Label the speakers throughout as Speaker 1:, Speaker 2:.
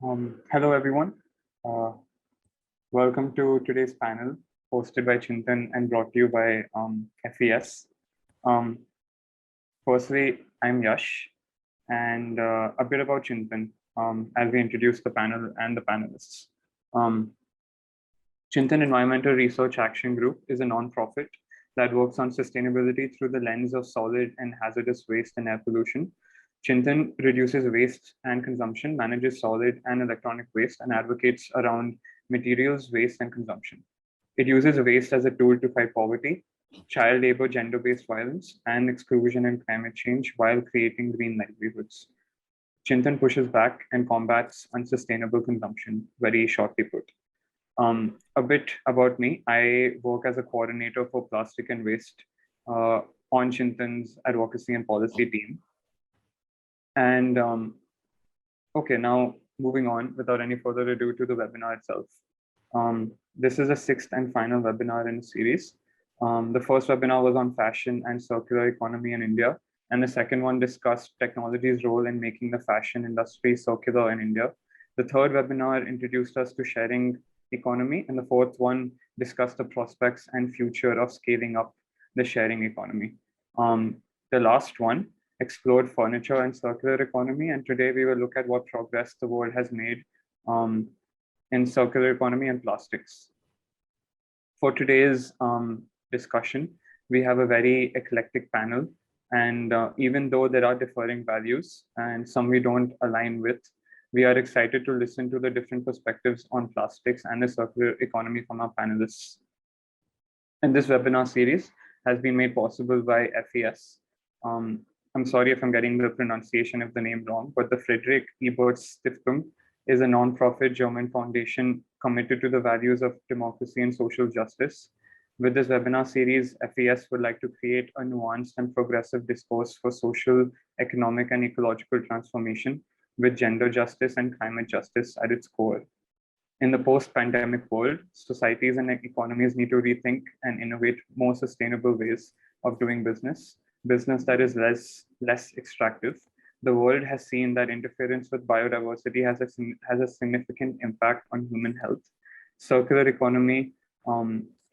Speaker 1: Hello, everyone. Uh, Welcome to today's panel hosted by Chintan and brought to you by FES. Um, Firstly, I'm Yash, and a bit about Chintan as we introduce the panel and the panelists. Um, Chintan Environmental Research Action Group is a nonprofit that works on sustainability through the lens of solid and hazardous waste and air pollution. Chintan reduces waste and consumption, manages solid and electronic waste, and advocates around materials, waste, and consumption. It uses waste as a tool to fight poverty, child labor, gender based violence, and exclusion and climate change while creating green livelihoods. Chintan pushes back and combats unsustainable consumption, very shortly put. A bit about me. I work as a coordinator for plastic and waste on Chintan's advocacy and policy team. And okay, now moving on without any further ado to the webinar itself. This is the sixth and final webinar in a series. The first webinar was on fashion and circular economy in India, and the second one discussed technology's role in making the fashion industry circular in India. The third webinar introduced us to sharing economy, and the fourth one discussed the prospects and future of scaling up the sharing economy. The last one explored furniture and circular economy, and today we will look at what progress the world has made in circular economy and plastics. For today's discussion, we have a very eclectic panel, and even though there are differing values and some we don't align with, we are excited to listen to the different perspectives on plastics and the circular economy from our panelists. And this webinar series has been made possible by FES. I'm sorry if I'm getting the pronunciation of the name wrong, but the Friedrich Ebert Stiftung is a non-profit German foundation committed to the values of democracy and social justice. With this webinar series, FES would like to create a nuanced and progressive discourse for social, economic, and ecological transformation with gender justice and climate justice at its core. In the post-pandemic world, societies and economies need to rethink and innovate more sustainable ways of doing business that is less extractive. The world has seen that interference with biodiversity has a significant impact on human health. Circular economy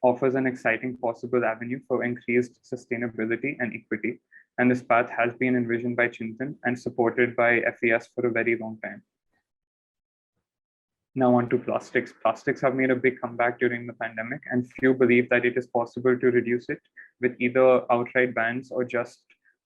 Speaker 1: offers an exciting possible avenue for increased sustainability and equity. And this path has been envisioned by Chintan and supported by FES for a very long time. Now on to plastics. Plastics have made a big comeback during the pandemic, and few believe that it is possible to reduce it with either outright bans or just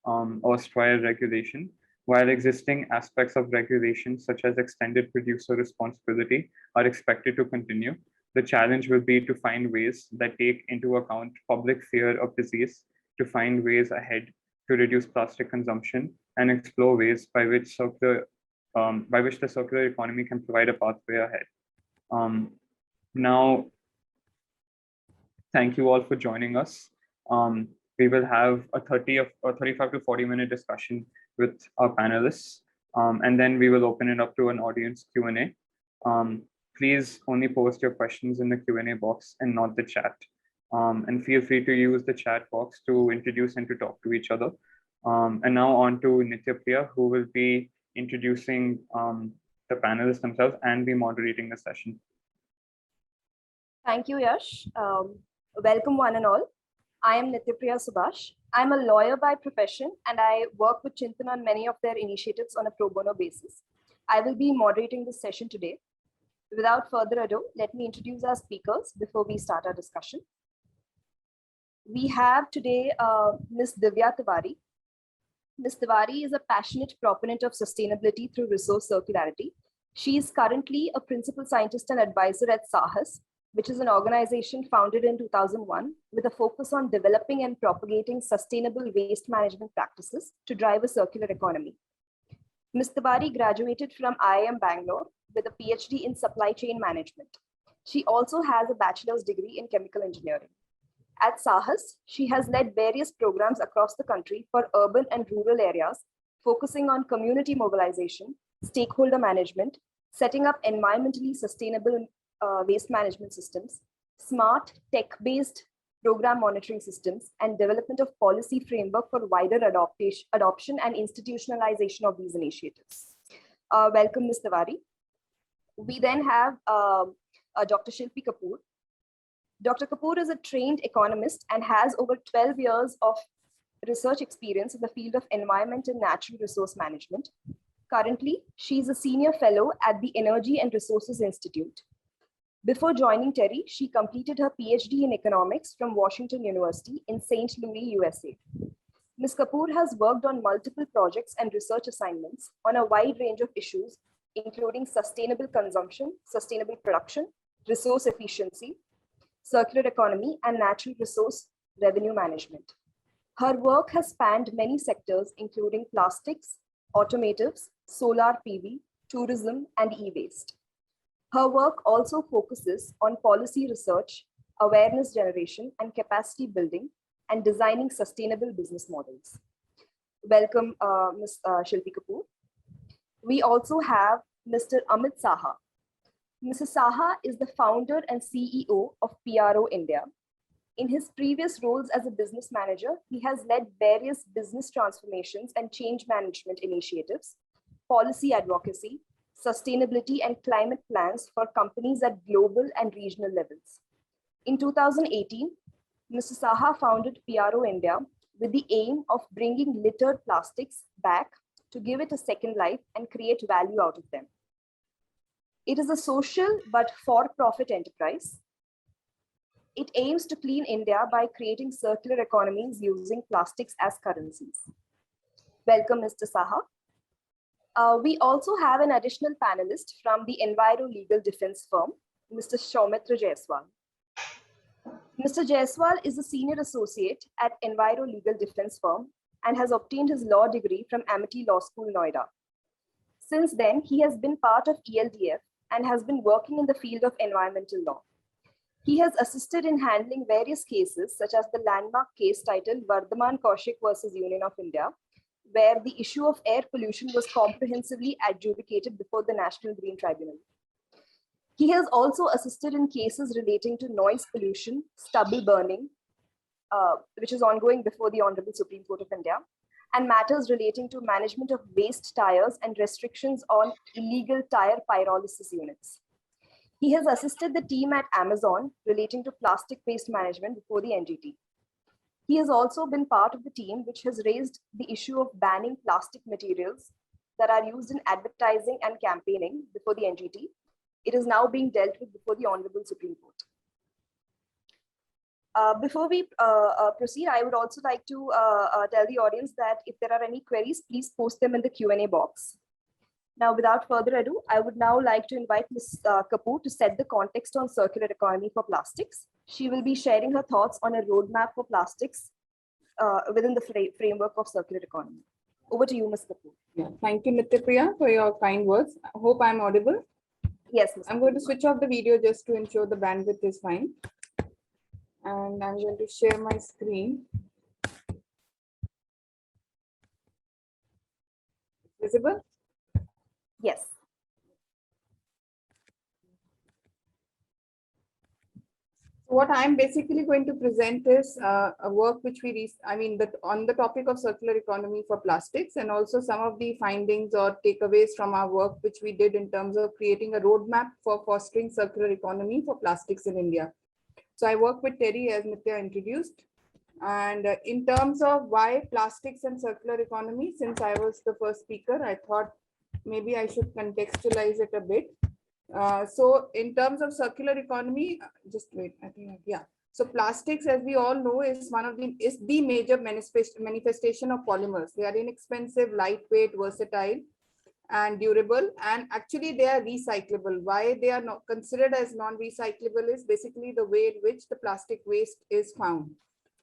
Speaker 1: erstwhile regulation. While existing aspects of regulation, such as extended producer responsibility, are expected to continue, the challenge will be to find ways that take into account public fear of disease, to find ways ahead to reduce plastic consumption, and explore ways by which the circular economy can provide a pathway ahead. Now, thank you all for joining us. We will have a 35 to 40-minute discussion with our panelists, and then we will open it up to an audience Q&A. Please only post your questions in the Q&A box and not the chat. And feel free to use the chat box to introduce and to talk to each other. And now on to Nityapriya, who will be introducing the panelists themselves and be moderating the session.
Speaker 2: Thank you, Yash. Welcome one and all. I am Nityapriya Subhash. I'm a lawyer by profession and I work with Chintan on many of their initiatives on a pro bono basis. I will be moderating this session today. Without further ado, let me introduce our speakers before we start our discussion. We have today Ms. Divya Tiwari. Ms. Tiwari is a passionate proponent of sustainability through resource circularity. She is currently a principal scientist and advisor at Saahas, which is an organization founded in 2001 with a focus on developing and propagating sustainable waste management practices to drive a circular economy. Ms. Tiwari graduated from IIM Bangalore with a PhD in supply chain management. She also has a bachelor's degree in chemical engineering. At Saahas, she has led various programs across the country for urban and rural areas, focusing on community mobilization, stakeholder management, setting up environmentally sustainable waste management systems, smart tech-based program monitoring systems, and development of policy framework for wider adoption and institutionalization of these initiatives. Welcome, Ms. Tiwari. We then have Dr. Shilpi Kapoor. Dr. Kapoor is a trained economist and has over 12 years of research experience in the field of environment and natural resource management. Currently, she is a senior fellow at the Energy and Resources Institute. Before joining TERI, she completed her PhD in economics from Washington University in St. Louis, USA. Ms. Kapoor has worked on multiple projects and research assignments on a wide range of issues, including sustainable consumption, sustainable production, resource efficiency, circular economy, and natural resource revenue management. Her work has spanned many sectors, including plastics, automotives, solar PV, tourism, and e-waste. Her work also focuses on policy research, awareness generation, and capacity building, and designing sustainable business models. Welcome, Ms. Shilpi Kapoor. We also have Mr. Amit Saha. Mr. Saha is the founder and CEO of PRO India. In his previous roles as a business manager, he has led various business transformations and change management initiatives, policy advocacy, sustainability, and climate plans for companies at global and regional levels. In 2018, Mr. Saha founded PRO India with the aim of bringing littered plastics back to give it a second life and create value out of them. It is a social but for-profit enterprise. It aims to clean India by creating circular economies using plastics as currencies. Welcome, Mr. Saha. We also have an additional panelist from the Enviro Legal Defense firm, Mr. Soumitra Jaiswal. Mr. Jaiswal is a senior associate at Enviro Legal Defense firm and has obtained his law degree from Amity Law School, Noida. Since then, he has been part of ELDF and has been working in the field of environmental law. He has assisted in handling various cases, such as the landmark case titled Vardhaman Kaushik versus Union of India, where the issue of air pollution was comprehensively adjudicated before the National Green Tribunal. He has also assisted in cases relating to noise pollution, stubble burning, which is ongoing before the Honorable Supreme Court of India, and matters relating to management of waste tires and restrictions on illegal tire pyrolysis units. He has assisted the team at Amazon relating to plastic waste management before the NGT. He has also been part of the team which has raised the issue of banning plastic materials that are used in advertising and campaigning before the NGT. It is now being dealt with before the Honorable Supreme Court. Before we proceed, I would also like to tell the audience that if there are any queries, please post them in the Q&A box. Now, without further ado, I would now like to invite Ms. Kapoor to set the context on circular economy for plastics. She will be sharing her thoughts on a roadmap for plastics within the framework of circular economy. Over to you, Ms. Kapoor.
Speaker 3: Yeah, thank you, Nityapriya, for your kind words. I hope I'm audible.
Speaker 2: Yes, Ms.
Speaker 3: I'm going to switch off the video just to ensure the bandwidth is fine. And I'm going to share my screen. Visible?
Speaker 2: Yes.
Speaker 3: What I'm basically going to present is a work which on the topic of circular economy for plastics, and also some of the findings or takeaways from our work which we did in terms of creating a roadmap for fostering circular economy for plastics in India. So I work with TERI, as Nitya introduced. And in terms of why plastics and circular economy, since I was the first speaker, I thought maybe I should contextualize it a bit. So in terms of circular economy, just wait, I think, yeah. So plastics, as we all know, is the major manifestation of polymers. They are inexpensive, lightweight, versatile, and durable, and actually they are recyclable. Why they are not considered as non-recyclable is basically the way in which the plastic waste is found.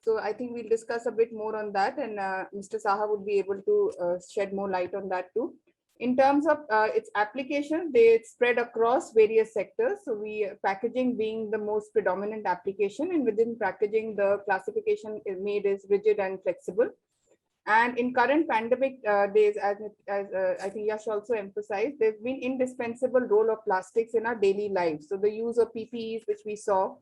Speaker 3: So I think we'll discuss a bit more on that, and Mr. Saha would be able to shed more light on that too. In terms of its application, they spread across various sectors. So packaging being the most predominant application, and within packaging, the classification is made as rigid and flexible. And in current pandemic days, as I think Yash also emphasized, there's been indispensable role of plastics in our daily lives. So the use of PPEs, which we saw,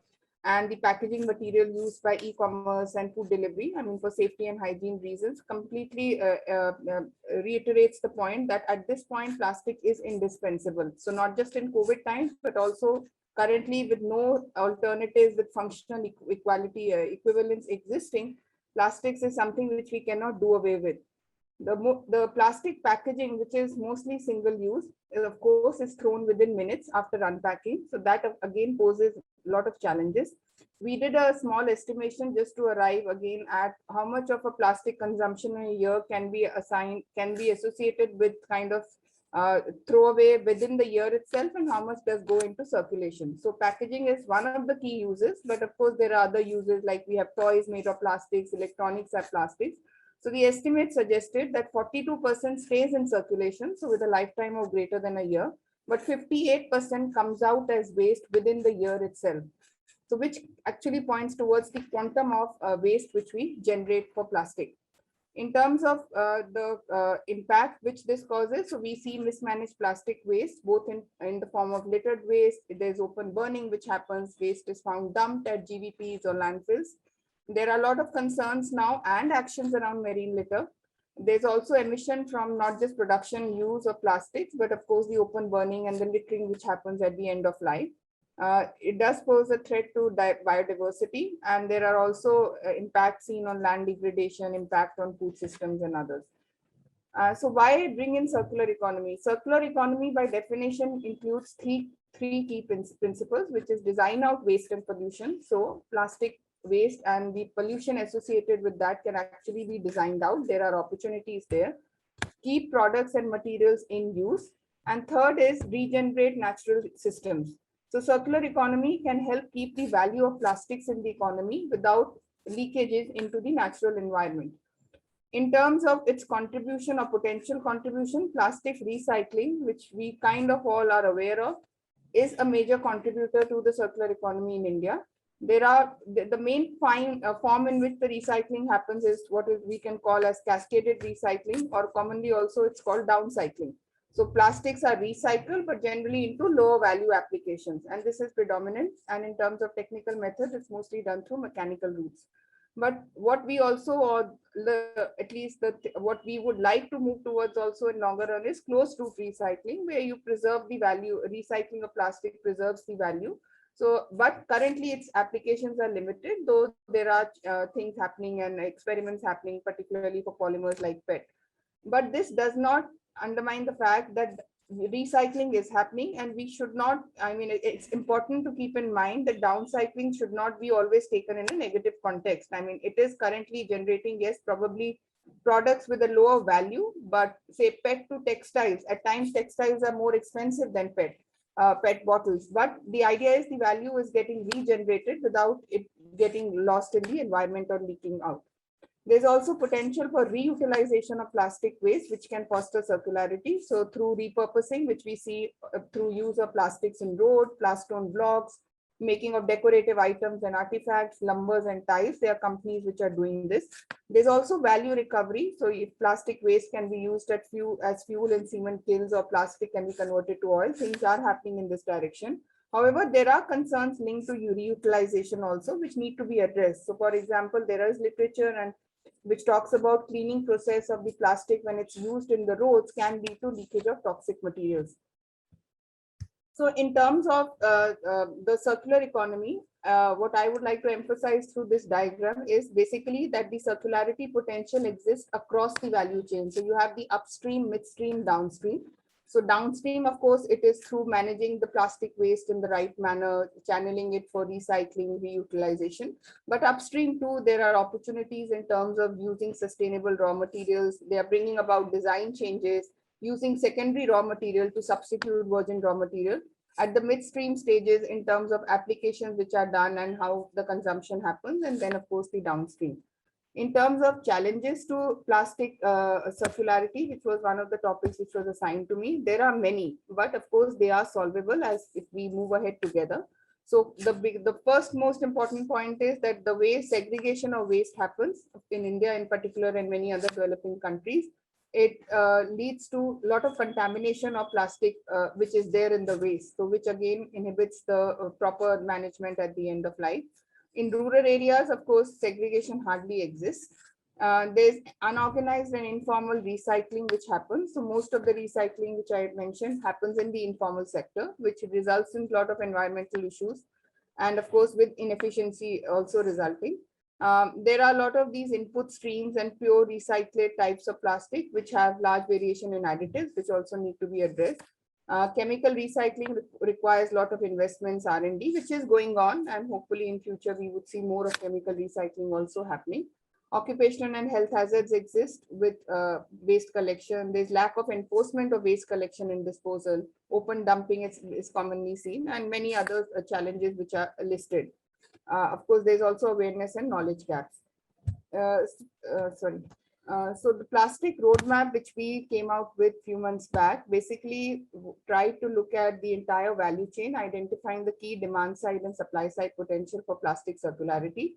Speaker 3: and the packaging material used by e-commerce and food delivery, I mean, for safety and hygiene reasons, completely reiterates the point that at this point, plastic is indispensable. So not just in COVID times, but also currently with no alternatives with functional equality equivalence existing, plastics is something which we cannot do away with. The plastic packaging, which is mostly single use, of course, is thrown within minutes after unpacking. So that again poses a lot of challenges. We did a small estimation just to arrive again at how much of a plastic consumption in a year can be associated with kind of throwaway within the year itself, and how much does go into circulation. So packaging is one of the key uses, but of course there are other uses, like we have toys made of plastics, electronics are plastics. So the estimate suggested that 42% stays in circulation, so with a lifetime of greater than a year, but 58% comes out as waste within the year itself. So which actually points towards the quantum of waste which we generate for plastic. In terms of the impact which this causes, so we see mismanaged plastic waste, both in the form of littered waste, there's open burning which happens, waste is found dumped at GVPs or landfills. There are a lot of concerns now and actions around marine litter. There's also emission from not just production use of plastics, but of course the open burning and the littering which happens at the end of life. It does pose a threat to biodiversity, and there are also impacts seen on land degradation, impact on food systems and others. So why bring in circular economy? Circular economy by definition includes three key principles, which is design out waste and pollution. So plastic waste and the pollution associated with that can actually be designed out. There are opportunities there. Keep products and materials in use. And third is regenerate natural systems. So circular economy can help keep the value of plastics in the economy without leakages into the natural environment. In terms of its contribution or potential contribution, plastic recycling, which we kind of all are aware of, is a major contributor to the circular economy in India. There are the main form in which the recycling happens is what we can call as cascaded recycling, or commonly also it's called downcycling. So plastics are recycled, but generally into lower value applications, and this is predominant. And in terms of technical methods, it's mostly done through mechanical routes. But what we also, or at least what we would like to move towards also in longer run, is closed loop recycling, where you preserve the value. Recycling of plastic preserves the value. So, but currently its applications are limited, though there are things happening and experiments happening, particularly for polymers like PET. But this does not undermine the fact that recycling is happening, and we should not, I mean, it's important to keep in mind that downcycling should not be always taken in a negative context. I mean, it is currently generating, yes, probably products with a lower value, but say PET to textiles, at times textiles are more expensive than PET bottles, but the idea is the value is getting regenerated without it getting lost in the environment or leaking out. There's also potential for reutilization of plastic waste, which can foster circularity. So through repurposing, which we see through use of plastics in road, plastone blocks, making of decorative items and artifacts, lumbers and tiles, there are companies which are doing this. There's also value recovery. So if plastic waste can be used as fuel in cement kilns, or plastic can be converted to oil, things are happening in this direction. However, there are concerns linked to reutilization also, which need to be addressed. So for example, there is literature and which talks about cleaning process of the plastic when it's used in the roads can lead to leakage of toxic materials. So in terms of the circular economy, what I would like to emphasize through this diagram is basically that the circularity potential exists across the value chain. So you have the upstream, midstream, downstream. So downstream, of course, it is through managing the plastic waste in the right manner, channeling it for recycling, reutilization. But upstream too, there are opportunities in terms of using sustainable raw materials. They are bringing about design changes, using secondary raw material to substitute virgin raw material. At the midstream stages in terms of applications which are done and how the consumption happens, and then of course the downstream. In terms of challenges to plastic circularity, which was one of the topics which was assigned to me, there are many, but of course they are solvable as if we move ahead together. So the first most important point is that the way segregation of waste happens in India in particular and many other developing countries, it leads to a lot of contamination of plastic, which is there in the waste. So which again inhibits the proper management at the end of life. In rural areas, of course, segregation hardly exists. There's unorganized and informal recycling which happens. So most of the recycling which I had mentioned happens in the informal sector, which results in a lot of environmental issues. And of course, with inefficiency also resulting. There are a lot of these input streams and pure recycled types of plastic, which have large variation in additives, which also need to be addressed. Chemical recycling requires a lot of investments, R&D, which is going on, and hopefully in future we would see more of chemical recycling also happening. Occupational and health hazards exist with waste collection. There's lack of enforcement of waste collection and disposal. Open dumping is commonly seen, and many other challenges which are listed. Of course, there's also awareness and knowledge gaps. So the plastic roadmap, which we came out with few months back, basically tried to look at the entire value chain, identifying the key demand side and supply side potential for plastic circularity.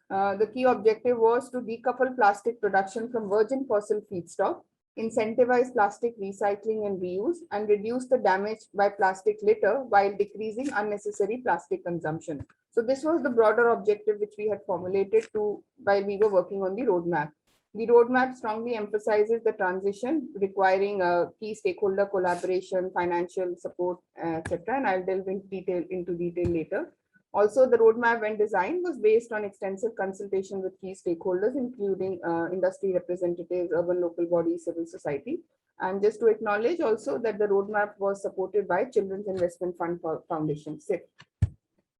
Speaker 3: The key objective was to decouple plastic production from virgin fossil feedstock, incentivize plastic recycling and reuse, and reduce the damage by plastic litter while decreasing unnecessary plastic consumption. So this was the broader objective which we had formulated while we were working on the roadmap. The roadmap strongly emphasizes the transition requiring key stakeholder collaboration, financial support, etc. And I'll delve into detail later. Also, the roadmap when designed was based on extensive consultation with key stakeholders, including industry representatives, urban local bodies, civil society. And just to acknowledge also that the roadmap was supported by Children's Investment Fund Foundation, CIF.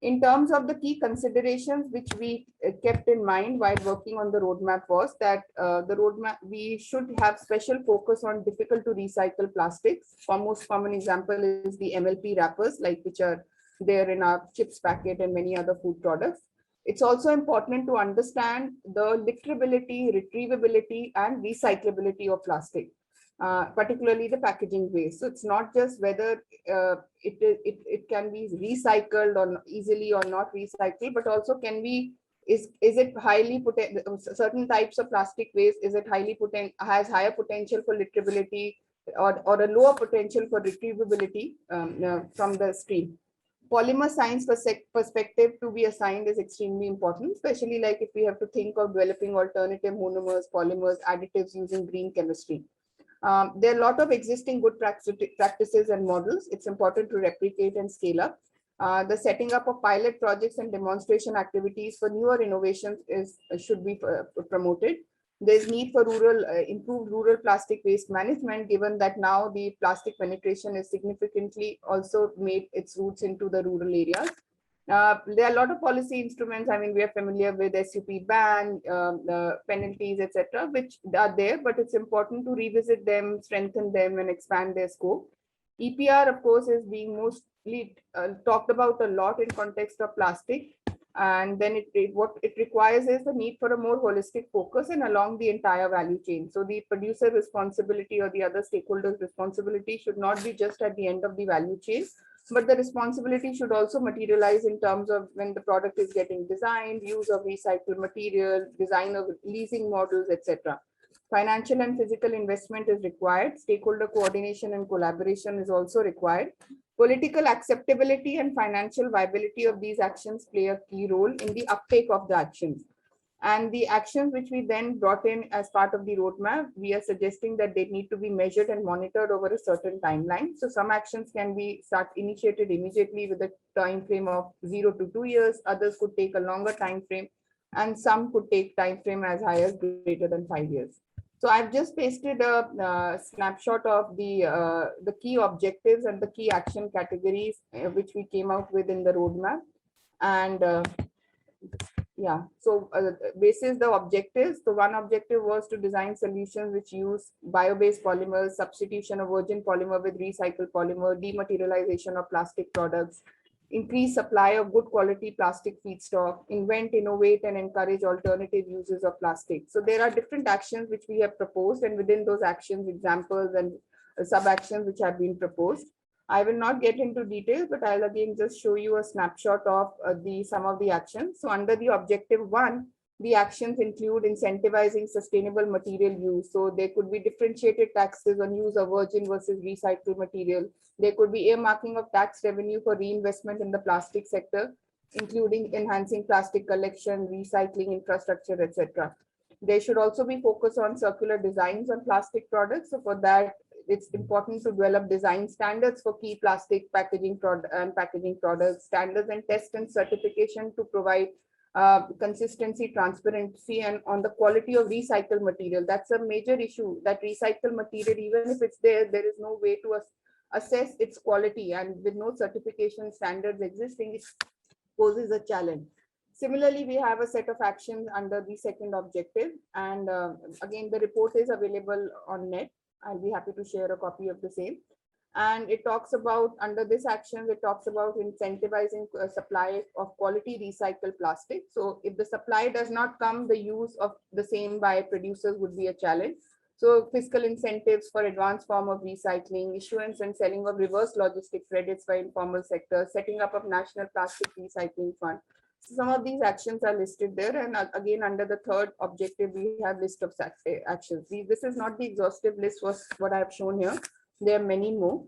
Speaker 3: In terms of the key considerations which we kept in mind while working on the roadmap was that the roadmap, we should have special focus on difficult to recycle plastics. For most common example is the MLP wrappers, like which are there in our chips packet and many other food products. It's also important to understand the lickability, retrievability, and recyclability of plastic, particularly the packaging waste. So it's not just whether it can be recycled or easily or not recycled, but also can be, is it highly certain types of plastic waste, is it has higher potential for lickability or a lower potential for retrievability from the stream. Polymer science perspective to be assigned is extremely important, especially like if we have to think of developing alternative monomers, polymers, additives using green chemistry. There are a lot of existing good practices and models. It's important to replicate and scale up. The setting up of pilot projects and demonstration activities for newer innovations should be promoted. There's need for improved rural plastic waste management, given that now the plastic penetration is significantly also made its roots into the rural areas. There are a lot of policy instruments. I mean, we are familiar with SUP ban, penalties, etc., which are there, but it's important to revisit them, strengthen them, and expand their scope. EPR, of course, is being mostly talked about a lot in context of plastic. And then what it requires is the need for a more holistic focus and along the entire value chain. So the producer responsibility or the other stakeholders' responsibility should not be just at the end of the value chain, but the responsibility should also materialize in terms of when the product is getting designed, use of recycled material, design of leasing models, etc. Financial and physical investment is required. Stakeholder coordination and collaboration is also required. Political acceptability and financial viability of these actions play a key role in the uptake of the actions. And the actions which we then brought in as part of the roadmap, we are suggesting that they need to be measured and monitored over a certain timeline. So some actions can be initiated immediately with a time frame of 0 to 2 years. Others could take a longer time frame, and some could take time frame as high as greater than 5 years. So I've just pasted a snapshot of the key objectives and the key action categories which we came out with in the roadmap. And yeah, so basis the objectives. So one objective was to design solutions which use bio-based polymers, substitution of virgin polymer with recycled polymer, dematerialization of plastic products, increase supply of good quality plastic feedstock, invent, innovate, and encourage alternative uses of plastic. So there are different actions which we have proposed, and within those actions, examples and sub-actions which have been proposed. I will not get into detail, but I'll again just show you a snapshot of some of the actions. So under the objective 1, The actions include incentivizing sustainable material use. So there could be differentiated taxes on use of virgin versus recycled material. There could be earmarking of tax revenue for reinvestment in the plastic sector, including enhancing plastic collection, recycling infrastructure, etc. There should also be focus on circular designs on plastic products. So for that, it's important to develop design standards for key plastic packaging products, standards and test and certification to provide consistency, transparency, and on the quality of recycled material. That's a major issue, that recycled material, even if it's there, there is no way to assess its quality, and with no certification standards existing, it poses a challenge. Similarly, we have a set of actions under the second objective, and again, the report is available on net. I'll be happy to share a copy of the same. And it talks about, under this action, it talks about incentivizing supply of quality recycled plastic. So if the supply does not come, the use of the same by producers would be a challenge. So fiscal incentives for advanced form of recycling, issuance and selling of reverse logistic credits by informal sector, setting up of national plastic recycling fund. So some of these actions are listed there. And again, under the third objective, we have list of actions. This is not the exhaustive list, was what I have shown here. There are many more.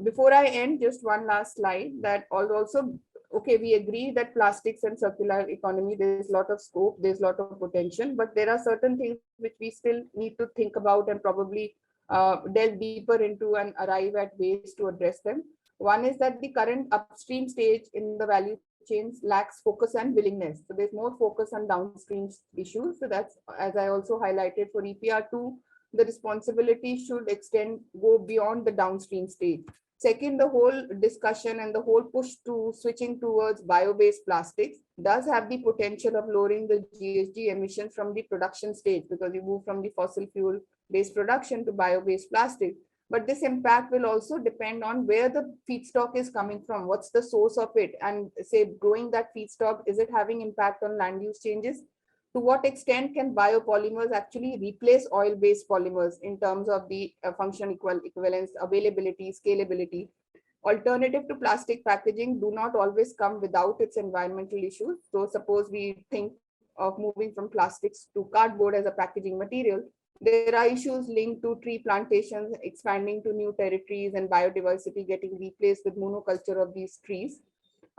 Speaker 3: Before I end, just one last slide, that also, okay, we agree that plastics and circular economy, there's a lot of scope, there's a lot of potential, but there are certain things which we still need to think about and probably delve deeper into and arrive at ways to address them. One is that the current upstream stage in the value chains lacks focus and willingness. So there's more focus on downstream issues. So that's, as I also highlighted for EPR2, the responsibility should go beyond the downstream stage. Second, the whole discussion and the whole push to switching towards bio-based plastics does have the potential of lowering the GHG emissions from the production stage, because you move from the fossil fuel based production to bio-based plastic. But this impact will also depend on where the feedstock is coming from, what's the source of it, and say growing that feedstock, is it having impact on land use changes? To what extent can biopolymers actually replace oil-based polymers in terms of the function equivalence, availability, scalability? Alternative to plastic packaging do not always come without its environmental issues. So suppose we think of moving from plastics to cardboard as a packaging material, there are issues linked to tree plantations expanding to new territories and biodiversity getting replaced with monoculture of these trees.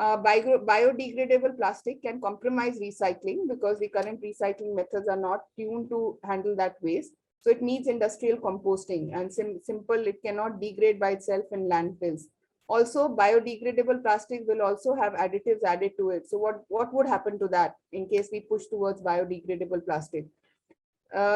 Speaker 3: Biodegradable plastic can compromise recycling because the current recycling methods are not tuned to handle that waste. So it needs industrial composting, and simple, it cannot degrade by itself in landfills. Also, biodegradable plastic will also have additives added to it. So what would happen to that in case we push towards biodegradable plastic?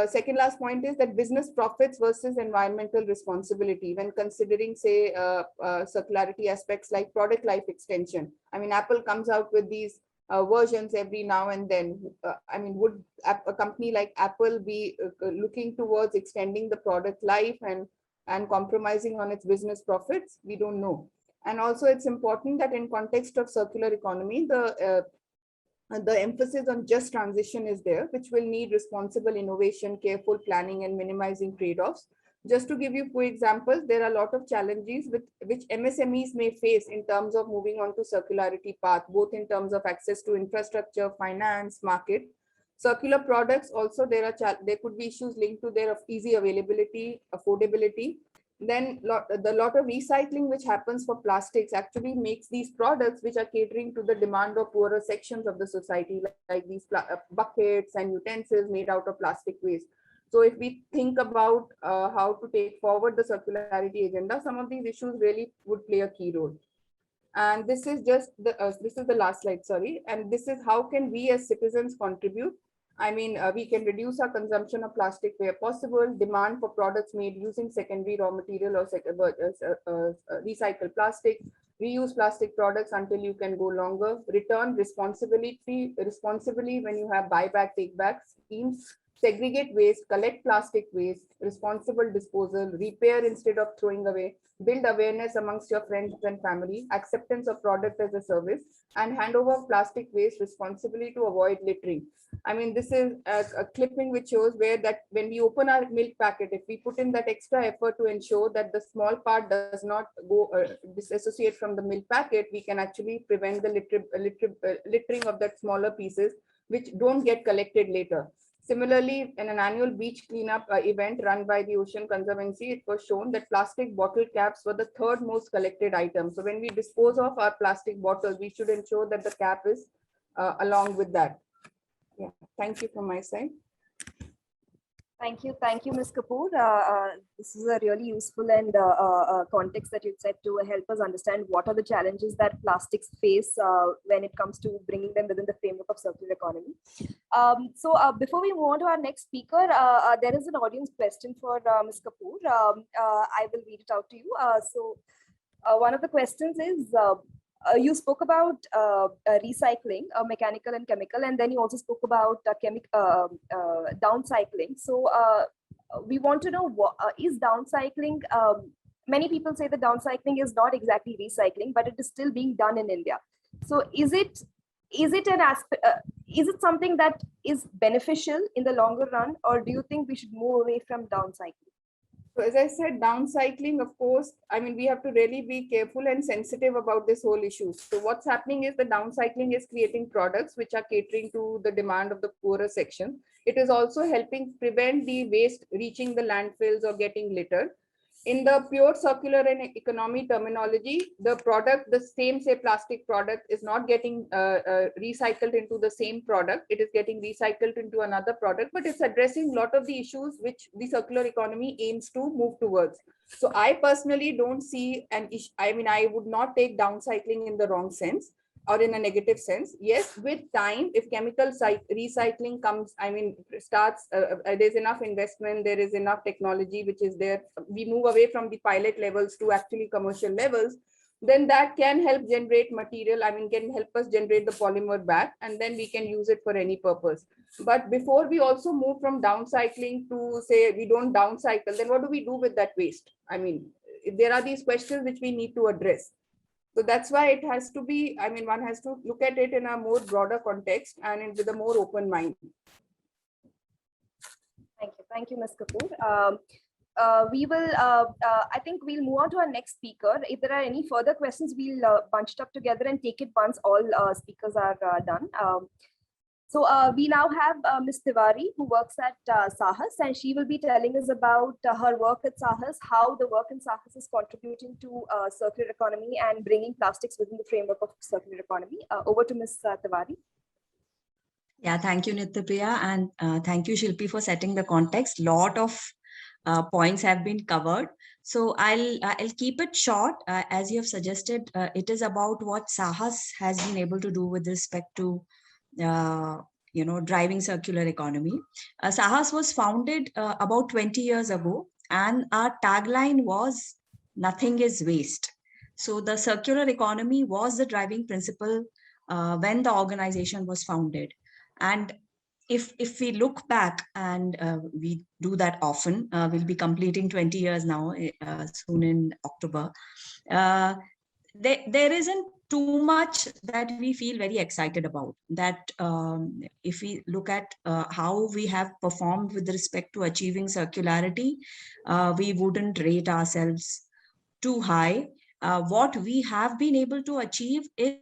Speaker 3: Second last point is that business profits versus environmental responsibility when considering, say, circularity aspects like product life extension. I mean, Apple comes out with these versions every now and then. I mean, would a company like Apple be looking towards extending the product life and compromising on its business profits? We don't know. And also, it's important that in context of circular economy, the emphasis on just transition is there, which will need responsible innovation, careful planning, and minimizing trade-offs. Just to give you few examples, there are a lot of challenges which MSMEs may face in terms of moving on to circularity path, both in terms of access to infrastructure, finance, market. Circular products also, there could be issues linked to their easy availability, affordability. Then the lot of recycling which happens for plastics actually makes these products which are catering to the demand of poorer sections of the society, like these buckets and utensils made out of plastic waste. So if we think about how to take forward the circularity agenda, some of these issues really would play a key role. And this is just this is the last slide, sorry. And this is how can we as citizens contribute. I mean, we can reduce our consumption of plastic where possible, demand for products made using secondary raw material or recycled plastic, reuse plastic products until you can go longer, return responsibly when you have buyback, take back schemes, segregate waste, collect plastic waste, responsible disposal, repair instead of throwing away, build awareness amongst your friends and family, acceptance of product as a service, and hand over plastic waste responsibly to avoid littering. I mean, this is a clipping which shows where that when we open our milk packet, if we put in that extra effort to ensure that the small part does not go disassociate from the milk packet, we can actually prevent the littering of that smaller pieces which don't get collected later. Similarly, in an annual beach cleanup event run by the Ocean Conservancy, it was shown that plastic bottle caps were the third most collected item. So when we dispose of our plastic bottles, we should ensure that the cap is along with that. Yeah, thank you from my side.
Speaker 2: Thank you, Ms. Kapoor. This is a really useful and context that you've set to help us understand what are the challenges that plastics face when it comes to bringing them within the framework of circular economy. Before we move on to our next speaker, there is an audience question for Ms. Kapoor. I will read it out to you. One of the questions is, you spoke about recycling, mechanical and chemical, and then you also spoke about downcycling. So we want to know, what is downcycling? Many people say that downcycling is not exactly recycling, but it is still being done in India. So is it an aspect? Is it something that is beneficial in the longer run, or do you think we should move away from downcycling?
Speaker 3: So as I said, downcycling, of course, I mean, we have to really be careful and sensitive about this whole issue. So what's happening is the downcycling is creating products which are catering to the demand of the poorer section. It is also helping prevent the waste reaching the landfills or getting littered. In the pure circular and economy terminology, the product, the same say plastic product, is not getting recycled into the same product. It is getting recycled into another product, but it's addressing a lot of the issues which the circular economy aims to move towards. So I personally don't see an issue. I mean, I would not take downcycling in the wrong sense or in a negative sense. Yes, with time, if chemical recycling comes, I mean, starts, there's enough investment, there is enough technology which is there, we move away from the pilot levels to actually commercial levels, then that can help generate material, I mean, can help us generate the polymer back, and then we can use it for any purpose. But before we also move from downcycling to say we don't downcycle, then what do we do with that waste? I mean, there are these questions which we need to address. So that's why it has to be, I mean, one has to look at it in a more broader context and with a more open mind.
Speaker 2: Thank you, Ms. Kapoor. I think we'll move on to our next speaker. If there are any further questions, we'll bunch it up together and take it once all speakers are done. We now have Ms. Tiwari, who works at Saahas, and she will be telling us about her work at Saahas, how the work in Saahas is contributing to circular economy and bringing plastics within the framework of circular economy. Over to Ms. Tiwari.
Speaker 4: Yeah, thank you, Nityapriya, and thank you, Shilpi, for setting the context. Lot of points have been covered. So I'll keep it short. As you have suggested, it is about what Saahas has been able to do with respect to driving circular economy. Saahas was founded about 20 years ago, and our tagline was "Nothing is waste." So the circular economy was the driving principle when the organization was founded. And if we look back, and we do that often, we'll be completing 20 years now, soon in October. There isn't too much that we feel very excited about. That if we look at how we have performed with respect to achieving circularity, we wouldn't rate ourselves too high. What we have been able to achieve is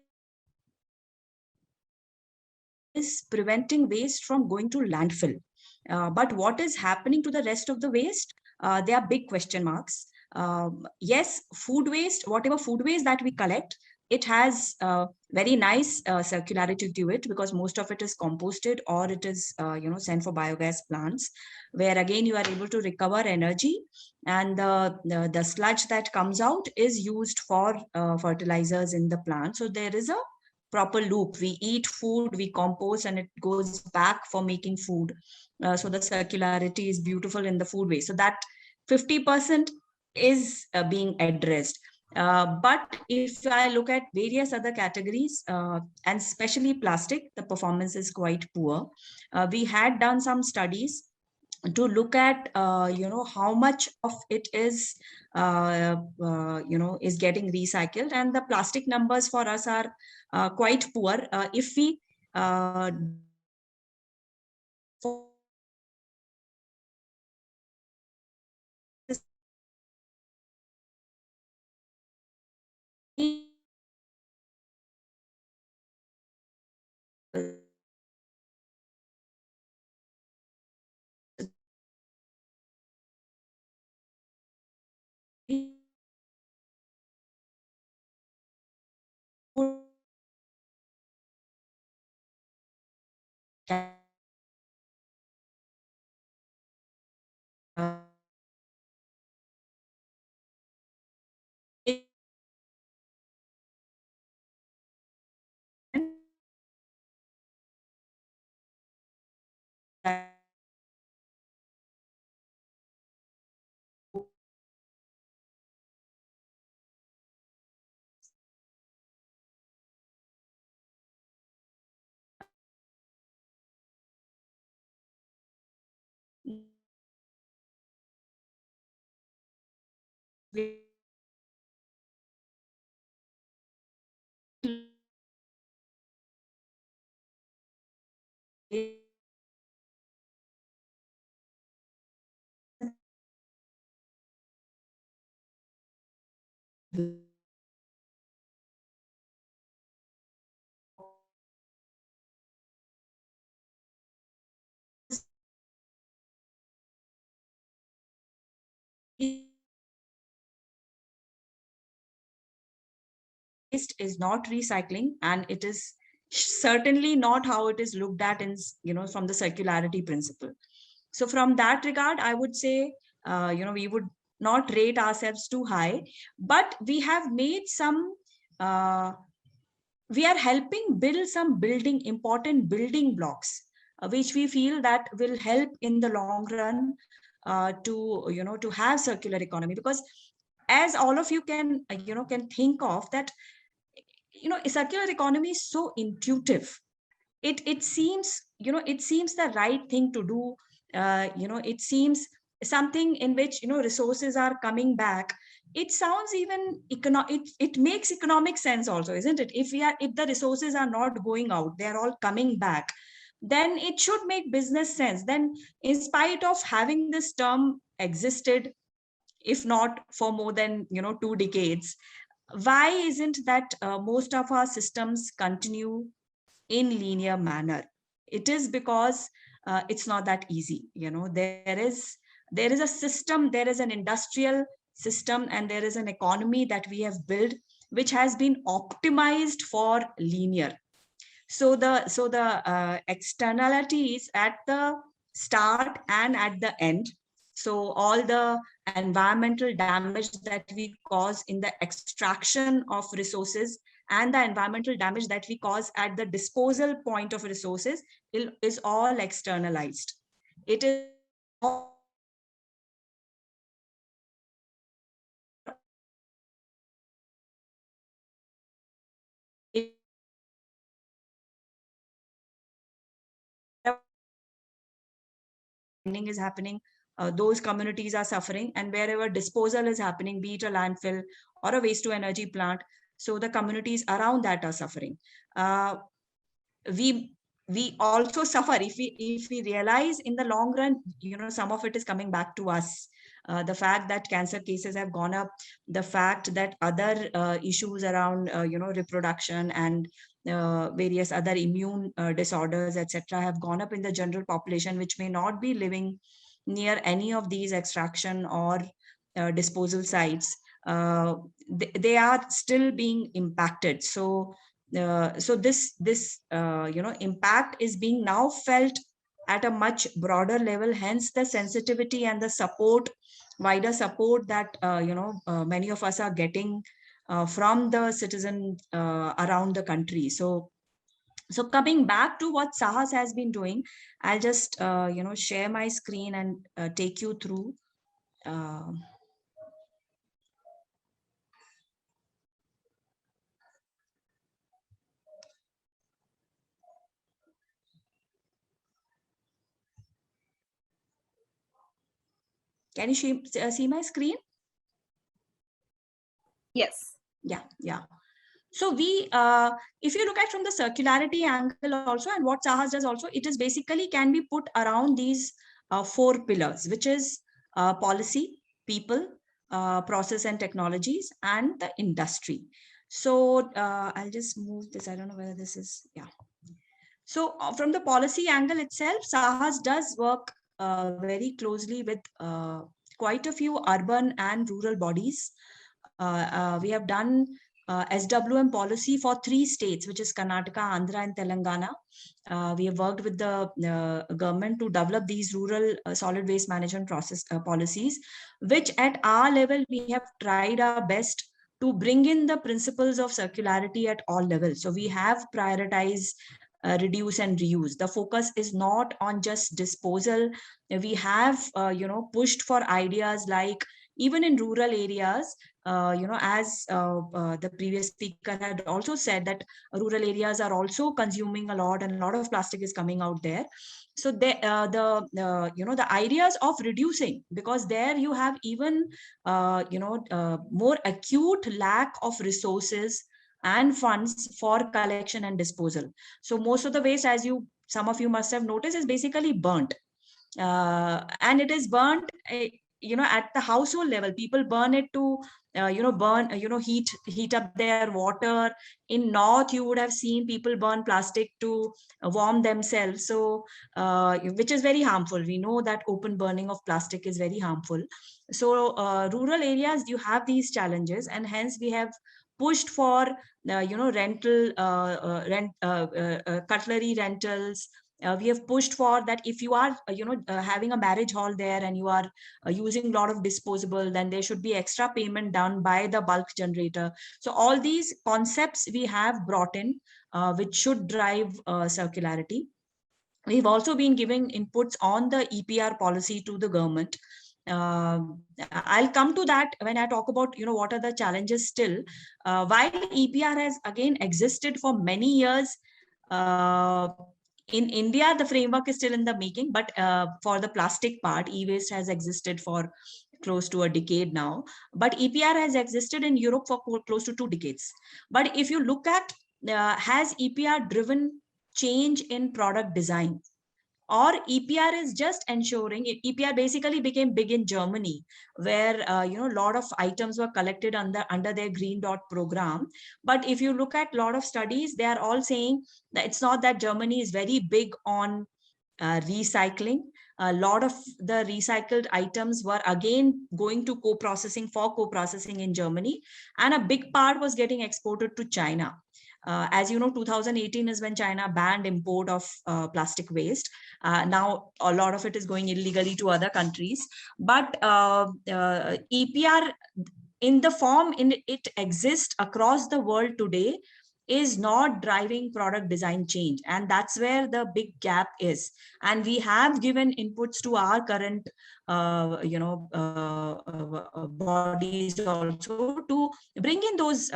Speaker 4: preventing waste from going to landfill. But what is happening to the rest of the waste? There are big question marks. Yes, food waste, whatever food waste that we collect, it has very nice circularity to it, because most of it is composted or it is sent for biogas plants, where again you are able to recover energy, and the sludge that comes out is used for fertilizers in the plant. So there is a proper loop. We eat food, we compost, and it goes back for making food. So the circularity is beautiful in the food waste. So that 50% is being addressed. But if I look at various other categories, and especially plastic, the performance is quite poor. We had done some studies to look at how much of it is is getting recycled, and the plastic numbers for us are quite poor. If we waste is not recycling, and it is certainly not how it is looked at in, from the circularity principle. So from that regard, I would say, we would not rate ourselves too high, but we have made some, we are helping build some important building blocks, which we feel that will help in the long run to have circular economy. Because as all of you can, can think of that, a circular economy is so intuitive. It seems, it seems the right thing to do. It seems something in which, resources are coming back. It sounds even it makes economic sense also, isn't it? If the resources are not going out, they're all coming back, then it should make business sense. Then, in spite of having this term existed, if not for more than 2 decades, why isn't that most of our systems continue in linear manner? It is because it's not that easy. There is a system, there is an industrial system, and there is an economy that we have built, which has been optimized for linear. So the externalities at the start and at the end, so all the environmental damage that we cause in the extraction of resources and the environmental damage that we cause at the disposal point of resources is all externalized. It is all is happening, those communities are suffering, and wherever disposal is happening, be it a landfill or a waste to energy plant, so the communities around that are suffering. We also suffer if we realize in the long run, some of it is coming back to us. The fact that cancer cases have gone up, the fact that other issues around reproduction and various other immune disorders, etc., have gone up in the general population, which may not be living near any of these extraction or disposal sites. They are still being impacted. So this impact is being now felt at a much broader level. Hence the sensitivity and the support, wider support that many of us are getting from the citizens around the country. So coming back to what Sahas has been doing, I'll just share my screen and take you through. Can you see my screen?
Speaker 2: Yes.
Speaker 4: Yeah. So we, if you look at from the circularity angle also, and what Sahas does also, it is basically can be put around these 4 pillars, which is policy, people, process and technologies, and the industry. So I'll just move this. I don't know whether this is, yeah. So from the policy angle itself, Sahas does work very closely with quite a few urban and rural bodies. We have done SWM policy for 3 states, which is Karnataka, Andhra, and Telangana. We have worked with the government to develop these rural solid waste management process policies, which at our level, we have tried our best to bring in the principles of circularity at all levels. So we have prioritized reduce and reuse. The focus is not on just disposal. We have pushed for ideas like, even in rural areas, as the previous speaker had also said, that rural areas are also consuming a lot, and a lot of plastic is coming out there. So the ideas of reducing, because there you have even more acute lack of resources and funds for collection and disposal. So most of the waste, as some of you must have noticed, is basically burnt, and it is burnt at the household level. People burn it to heat up their water. In north, you would have seen people burn plastic to warm themselves, so which is very harmful. We know that open burning of plastic is very harmful. So rural areas, you have these challenges, and hence we have pushed for rental cutlery rentals. We have pushed for that. If you are having a marriage hall there and you are using a lot of disposable, then there should be extra payment done by the bulk generator. So all these concepts we have brought in, which should drive circularity. We've also been giving inputs on the EPR policy to the government. I'll come to that when I talk about what are the challenges still. While EPR has again existed for many years, in India, the framework is still in the making, but for the plastic part, e-waste has existed for close to a decade now. But EPR has existed in Europe for close to 2 decades. But if you look at, has EPR driven change in product design? Or EPR is just ensuring, EPR basically became big in Germany, where a lot of items were collected under their Green Dot program. But if you look at a lot of studies, they are all saying that it's not that Germany is very big on recycling. A lot of the recycled items were again going to co-processing in Germany, and a big part was getting exported to China. As you know, 2018 is when China banned import of plastic waste. Now, a lot of it is going illegally to other countries. But EPR, in the form it exists across the world today, is not driving product design change. And that's where the big gap is. And we have given inputs to our current bodies also to bring in those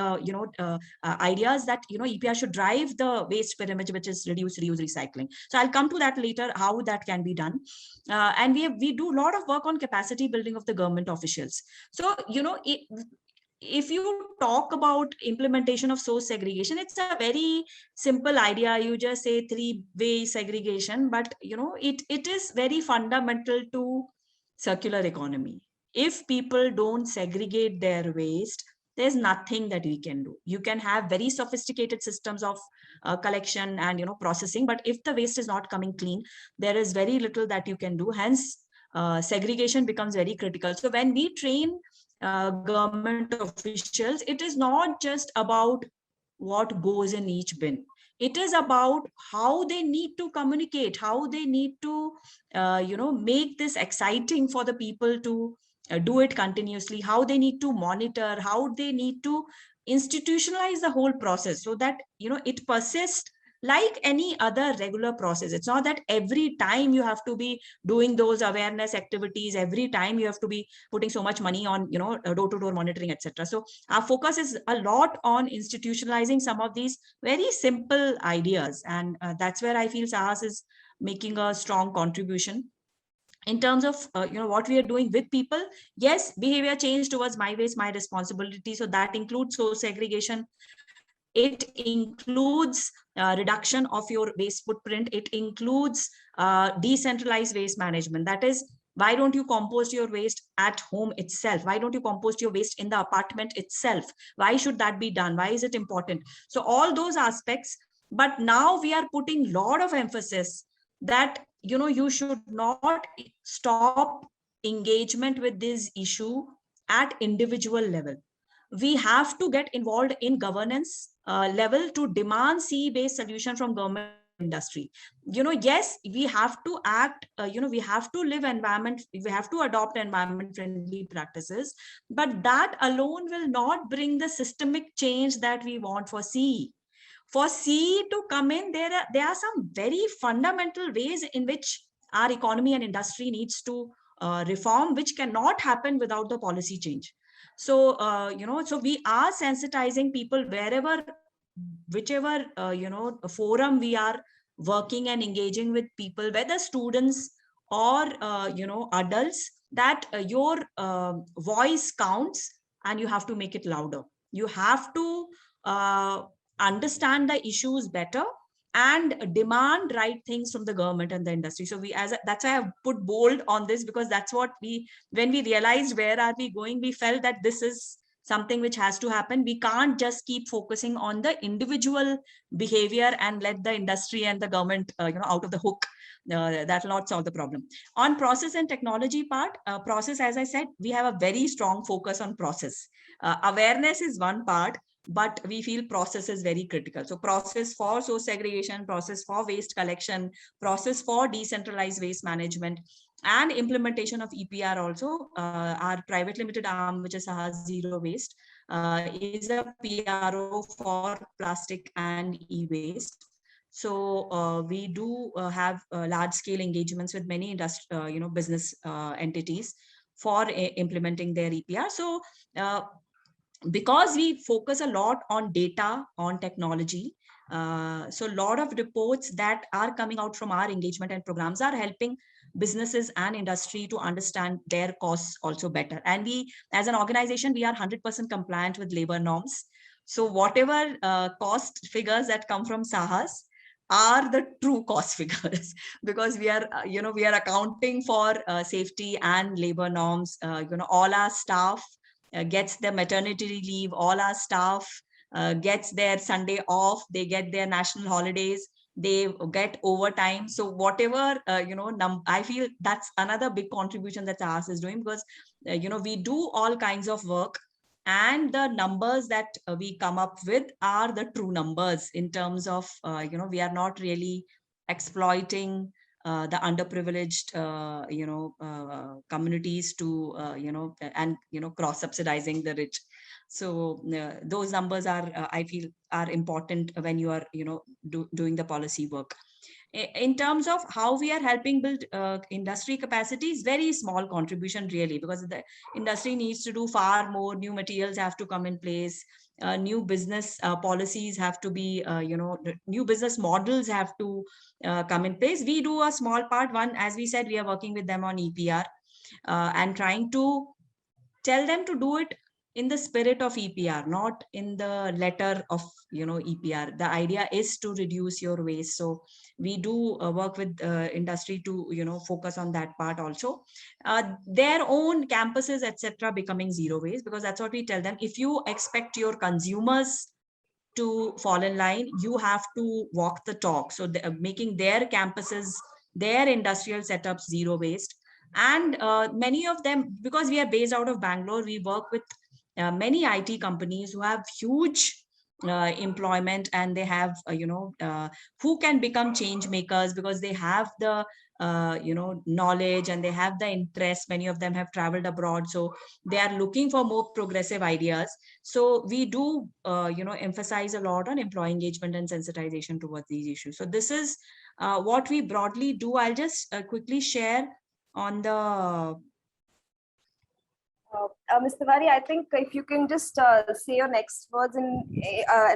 Speaker 4: ideas that EPR should drive the waste pyramid, which is reduce, reuse, recycling. So I'll come to that later, how that can be done. And we do a lot of work on capacity building of the government officials. So if you talk about implementation of source segregation, it's a very simple idea. You just say 3-way segregation, but it is very fundamental to circular economy. If people don't segregate their waste, there's nothing that we can do. You can have very sophisticated systems of collection and processing, but if the waste is not coming clean, there is very little that you can do. Hence, segregation becomes very critical. So when we train government officials, it is not just about what goes in each bin. It is about how they need to communicate, how they need to make this exciting for the people to do it continuously, how they need to monitor, how they need to institutionalize the whole process so that it persists like any other regular process. It's not that every time you have to be doing those awareness activities, every time you have to be putting so much money on door-to-door monitoring, etc. So our focus is a lot on institutionalizing some of these very simple ideas, and that's where I feel Saahas is making a strong contribution. In terms of what we are doing with people, yes, behavior change towards my waste, my responsibility. So that includes source segregation. It includes reduction of your waste footprint. It includes decentralized waste management. That is, why don't you compost your waste at home itself? Why don't you compost your waste in the apartment itself? Why should that be done? Why is it important? So all those aspects. But now we are putting a lot of emphasis that you should not stop engagement with this issue at individual level. We have to get involved in governance level to demand CE-based solution from government industry. Yes, we have to act, we have to live environment, we have to adopt environment friendly practices, but that alone will not bring the systemic change that we want for CE. For CE to come in, there are some very fundamental ways in which our economy and industry needs to reform, which cannot happen without the policy change. So, so we are sensitizing people wherever, whichever, forum we are working and engaging with people, whether students or, adults, that your voice counts and you have to make it louder. You have to understand the issues better and demand right things from the government and the industry. So that's why I've put bold on this, because that's what when we realized where are we going, we felt that this is something which has to happen. We can't just keep focusing on the individual behavior and let the industry and the government, out of the hook. That will not solve the problem. On process and technology part, process, as I said, we have a very strong focus on process. Awareness is one part, but we feel process is very critical. So process for source segregation, process for waste collection, process for decentralized waste management, and implementation of EPR also. Our private limited arm, which is Saahas Zero Waste, is a PRO for plastic and e-waste. So we do have large scale engagements with many business entities for implementing their EPR. So because we focus a lot on data, on technology, so a lot of reports that are coming out from our engagement and programs are helping businesses and industry to understand their costs also better. And we, as an organization, we are 100% compliant with labor norms. So whatever cost figures that come from Saahas are the true cost figures, because we are, we are accounting for safety and labor norms. All our staff gets their maternity leave, all our staff gets their Sunday off, they get their national holidays, they get overtime. So whatever, I feel that's another big contribution that Saahas is doing, because, we do all kinds of work, and the numbers that we come up with are the true numbers in terms of, we are not really exploiting the underprivileged, communities to, and, cross subsidizing the rich. So those numbers are, I feel, are important when you are, doing the policy work. In terms of how we are helping build industry capacities, very small contribution really, because the industry needs to do far more. New materials have to come in place, new business policies have to be, new business models have to come in place. We do a small part. One, as we said, we are working with them on EPR and trying to tell them to do it in the spirit of EPR, not in the letter of, EPR. The idea is to reduce your waste. So we do work with industry to, focus on that part also. Their own campuses, etc., becoming zero waste, because that's what we tell them. If you expect your consumers to fall in line, you have to walk the talk. So making their campuses, their industrial setups zero waste. And many of them, because we are based out of Bangalore, we work with many IT companies who have huge employment, and they have, who can become change makers because they have the, knowledge, and they have the interest. Many of them have traveled abroad, so they are looking for more progressive ideas. So we do, emphasize a lot on employee engagement and sensitization towards these issues. So this is what we broadly do. I'll just quickly share on the
Speaker 2: Ms. Tiwari, I think if you can just say your next words and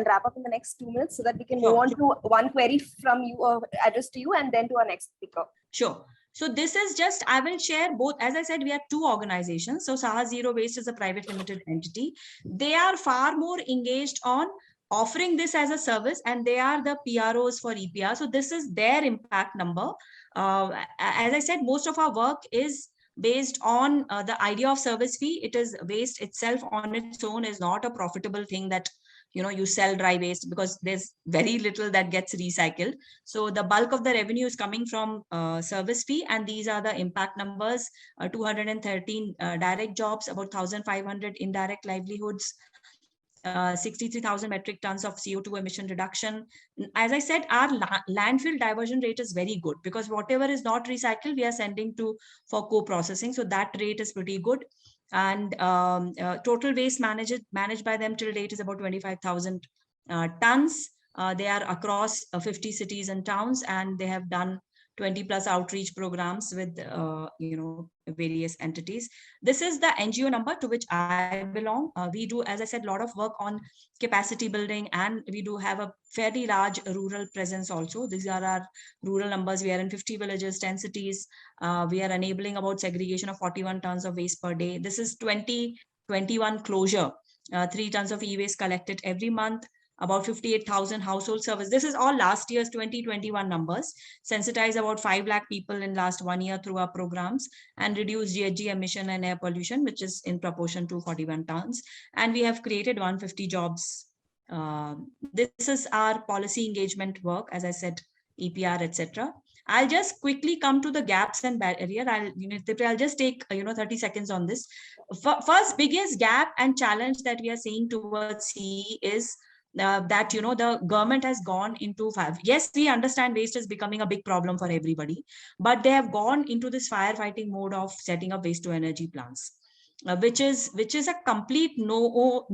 Speaker 2: wrap up in the next 2 minutes, so that we can move on to one query from you, addressed to you, and then to our next speaker.
Speaker 4: Sure. So this is just, I will share both. As I said, we are two organizations. So Saahas Zero Waste is a private limited entity. They are far more engaged on offering this as a service, and they are the PROs for EPR. So this is their impact number. As I said, most of our work is based on the idea of service fee. It is waste itself on its own is not a profitable thing that, you sell dry waste, because there's very little that gets recycled. So the bulk of the revenue is coming from service fee, and these are the impact numbers: 213 direct jobs, about 1,500 indirect livelihoods, 63,000 metric tons of CO2 emission reduction. As I said, our landfill diversion rate is very good, because whatever is not recycled, we are sending for co-processing. So that rate is pretty good. And total waste managed by them till date is about 25,000 tons. They are across 50 cities and towns, and they have done 20 plus outreach programs with, various entities. This is the NGO number to which I belong. We do, as I said, a lot of work on capacity building, and we do have a fairly large rural presence also. These are our rural numbers. We are in 50 villages, 10 cities. We are enabling about segregation of 41 tons of waste per day. This is 2021 closure. 3 tons of e-waste collected every month, about 58,000 household service. This is all last year's 2021 numbers. Sensitize about 5 lakh people in last 1 year through our programs, and reduce GHG emission and air pollution, which is in proportion to 41 tons. And we have created 150 jobs. This is our policy engagement work, as I said, EPR, etc. I'll just quickly come to the gaps and barrier. I'll just take 30 seconds on this. First biggest gap and challenge that we are seeing towards CE is that the government has gone into yes, we understand waste is becoming a big problem for everybody, but they have gone into this firefighting mode of setting up waste to energy plants. Which is a complete no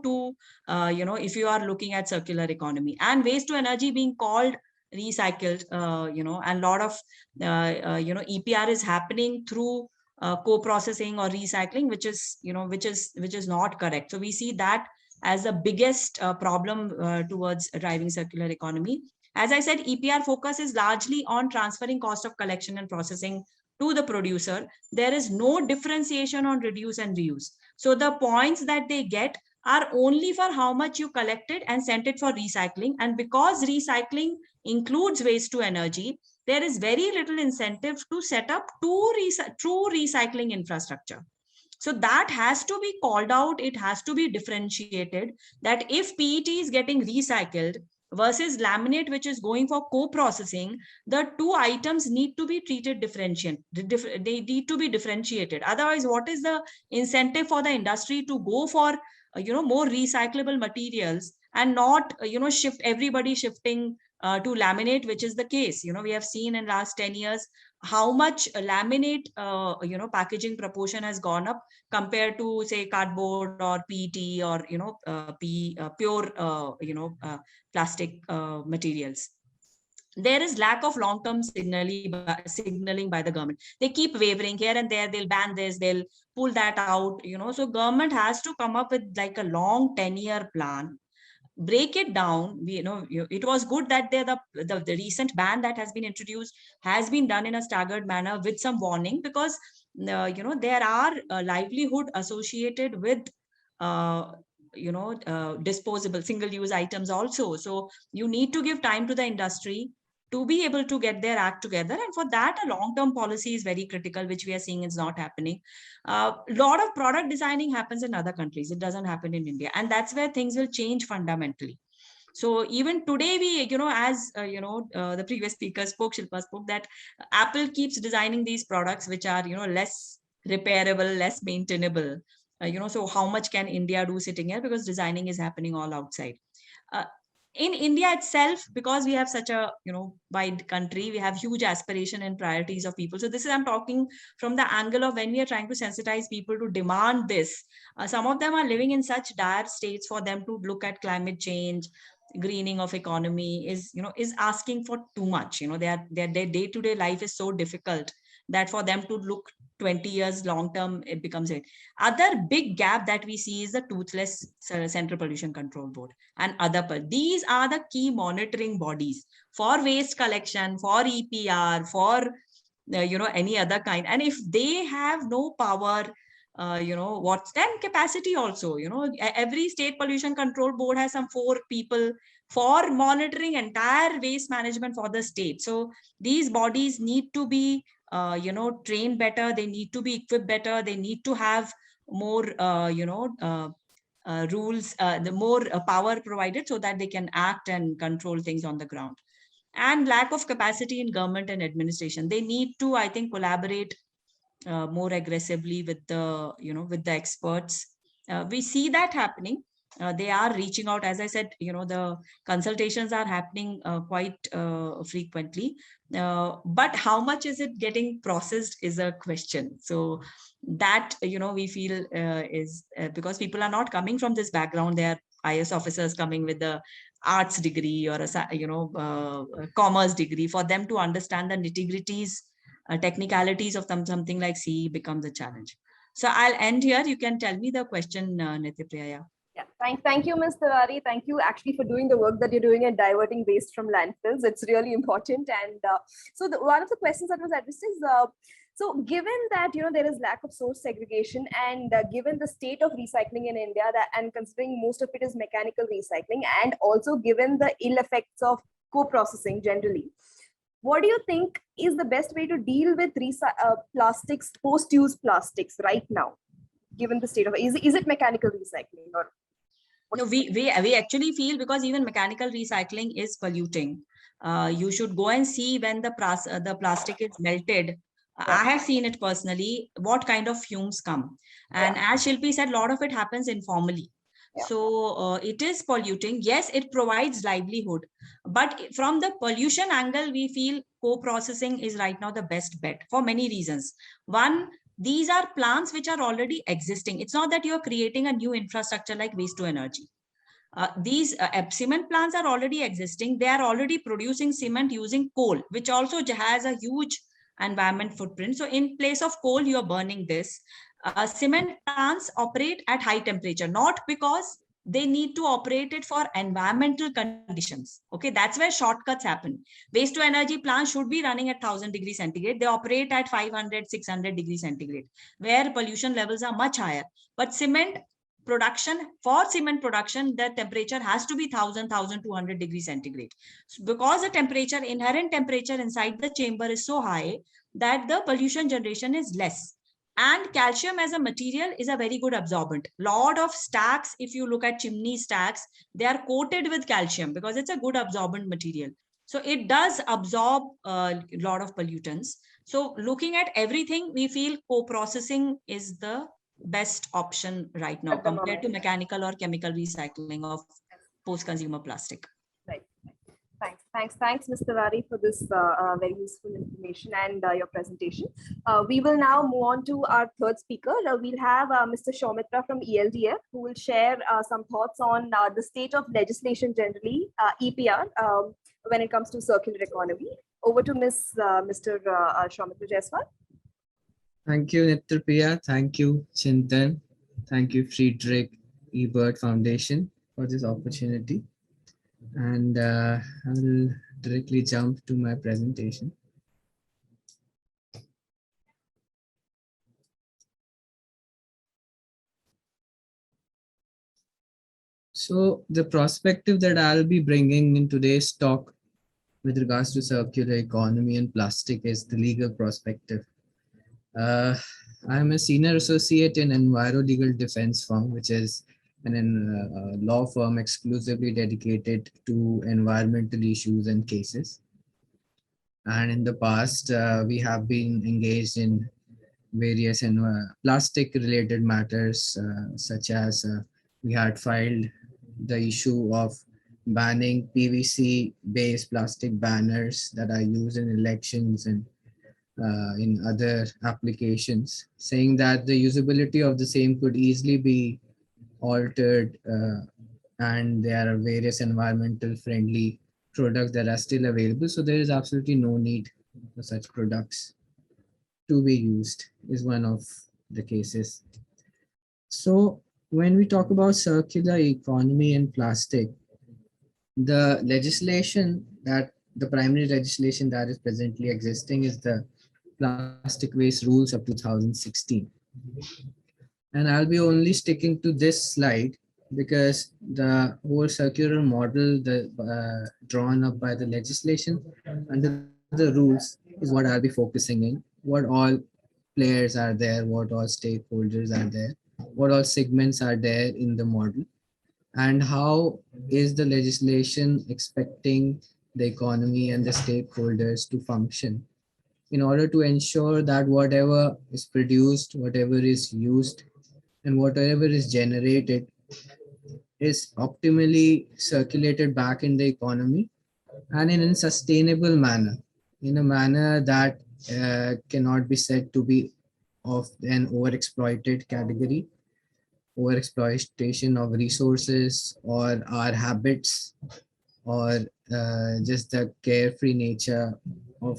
Speaker 4: to if you are looking at circular economy, and waste to energy being called recycled, and a lot of EPR is happening through co-processing or recycling, which is not correct. So we see that as the biggest problem towards driving circular economy. As I said, EPR focus is largely on transferring cost of collection and processing to the producer. There is no differentiation on reduce and reuse. So the points that they get are only for how much you collected and sent it for recycling. And because recycling includes waste to energy, there is very little incentive to set up true recycling infrastructure. So that has to be called out. It has to be differentiated, that if PET is getting recycled versus laminate, which is going for co-processing, the two items need to be treated differentiated. They need to be differentiated. Otherwise, what is the incentive for the industry to go for more recyclable materials and not everybody shifting to laminate, which is the case. We have seen in last 10 years how much laminate packaging proportion has gone up compared to, say, cardboard or PET or pure plastic materials. There is lack of long-term signaling by the government. They keep wavering here and there. They'll ban this, they'll pull that out. So government has to come up with like a long 10-year plan, break it down. It was good that the recent ban that has been introduced has been done in a staggered manner with some warning, because there are livelihood associated with disposable single-use items also. So you need to give time to the industry to be able to get their act together. And for that, a long-term policy is very critical, which we are seeing is not happening. A lot of product designing happens in other countries. It doesn't happen in India. And that's where things will change fundamentally. So even today, we, as the previous speaker spoke, Shilpa spoke, that Apple keeps designing these products which are, less repairable, less maintainable. So how much can India do sitting here? Because designing is happening all outside. In India itself, because we have such a wide country, we have huge aspiration and priorities of people. So this is, I'm talking from the angle of when we are trying to sensitize people to demand this. Some of them are living in such dire states. For them to look at climate change, greening of economy is asking for too much. Their day-to-day life is so difficult that for them to look 20 years long term, it becomes it. Other big gap that we see is the toothless Central Pollution Control Board and other. These are the key monitoring bodies for waste collection, for EPR, for any other kind. And if they have no power, what's then capacity also? Every state pollution control board has some 4 people for monitoring entire waste management for the state. So these bodies need to be trained better. They need to be equipped better. They need to have more rules, the more power provided, so that they can act and control things on the ground. And lack of capacity in government and administration. They need to, I think, collaborate more aggressively with the with the experts. We see that happening. They are reaching out. As I said, the consultations are happening quite frequently, but how much is it getting processed is a question. So that we feel is because people are not coming from this background. They are IS officers coming with the arts degree or a commerce degree. For them to understand the nitty-gritties, technicalities of something like CE becomes a challenge. So I'll end here. You can tell me the question, Nityapriya. Yeah.
Speaker 2: Yeah, thank you, Ms. Tiwari. Thank you actually for doing the work that you're doing and diverting waste from landfills. It's really important. And so one of the questions that was addressed is, so given that there is lack of source segregation, and given the state of recycling in India, and considering most of it is mechanical recycling, and also given the ill effects of co-processing generally, what do you think is the best way to deal with plastics, post-use plastics right now, given the state of is it mechanical recycling or?
Speaker 4: No, we actually feel, because even mechanical recycling is polluting. You should go and see when the plastic is melted. I have seen it personally, what kind of fumes come. And as Shilpi said, a lot of it happens informally.
Speaker 2: Yeah.
Speaker 4: So it is polluting. Yes, it provides livelihood. But from the pollution angle, we feel co-processing is right now the best bet for many reasons. One, these are plants which are already existing. It's not that you're creating a new infrastructure like waste to energy. These cement plants are already existing. They are already producing cement using coal, which also has a huge environment footprint. So in place of coal, you're burning this. Cement plants operate at high temperature, not because they need to operate it for environmental conditions. Okay, that's where shortcuts happen. Waste to energy plants should be running at 1000 degrees centigrade. They operate at 500, 600 degrees centigrade, where pollution levels are much higher. But cement production, the temperature has to be 1200 degrees centigrade. So because the inherent temperature inside the chamber is so high that the pollution generation is less. And calcium as a material is a very good absorbent. Lot of stacks, if you look at chimney stacks, they are coated with calcium because it's a good absorbent material. So it does absorb a lot of pollutants. So looking at everything, we feel co-processing is the best option right now compared to mechanical or chemical recycling of post-consumer plastic.
Speaker 2: Right. Thanks, Mr. Tiwari, for this very useful information and your presentation. We will now move on to our third speaker. We'll have Mr. Soumitra from ELDF, who will share some thoughts on the state of legislation generally, EPR, when it comes to circular economy. Over to Mr. Soumitra Jaiswal.
Speaker 5: Thank you, Nityapriya. Thank you, Chintan. Thank you, Friedrich Ebert Foundation, for this opportunity. And I will directly jump to my presentation. So the perspective that I'll be bringing in today's talk with regards to circular economy and plastic is the legal perspective. I'm a senior associate in Enviro Legal Defense Firm, which is a law firm exclusively dedicated to environmental issues and cases. And in the past, we have been engaged in various plastic related matters, such as we had filed the issue of banning PVC based plastic banners that are used in elections and in other applications, saying that the usability of the same could easily be altered, and there are various environmental friendly products that are still available. So there is absolutely no need for such products to be used, is one of the cases. So when we talk about circular economy and plastic, the primary legislation that is presently existing is the Plastic Waste Rules of 2016. And I'll be only sticking to this slide because the whole circular model drawn up by the legislation under the rules is what I'll be focusing in. What all players are there, what all stakeholders are there, what all segments are there in the model, and how is the legislation expecting the economy and the stakeholders to function in order to ensure that whatever is produced, whatever is used, and whatever is generated is optimally circulated back in the economy and in a sustainable manner, in a manner that cannot be said to be of an overexploited category, overexploitation of resources or our habits or just the carefree nature of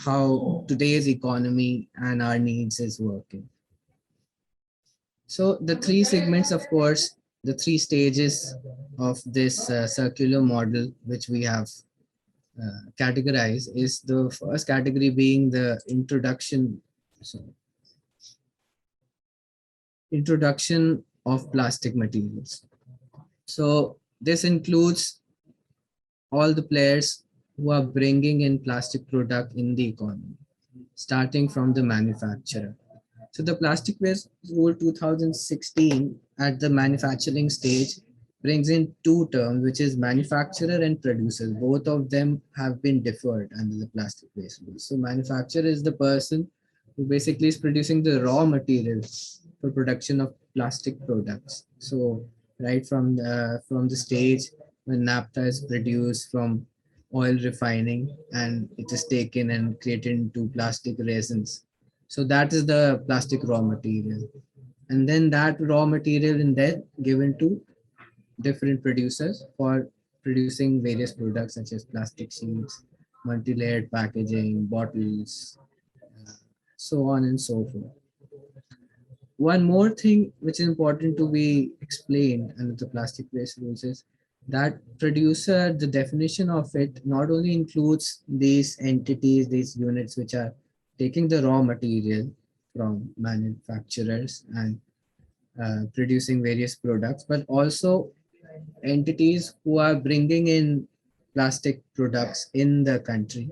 Speaker 5: how today's economy and our needs is working. So the three segments, of course, the three stages of this circular model, which we have categorized, is the first category being the introduction of plastic materials. So this includes all the players who are bringing in plastic product in the economy, starting from the manufacturer. So the Plastic Waste Rule 2016 at the manufacturing stage brings in two terms, which is manufacturer and producers. Both of them have been deferred under the Plastic Waste Rule. So manufacturer is the person who basically is producing the raw materials for production of plastic products. So right from the stage when naphtha is produced from oil refining and it is taken and created into plastic resins. So that is the plastic raw material. And then that raw material is then given to different producers for producing various products such as plastic sheets, multi-layered packaging, bottles, so on and so forth. One more thing which is important to be explained under the plastic waste rules is that producer, the definition of it not only includes these entities, these units which are taking the raw material from manufacturers and producing various products, but also entities who are bringing in plastic products in the country,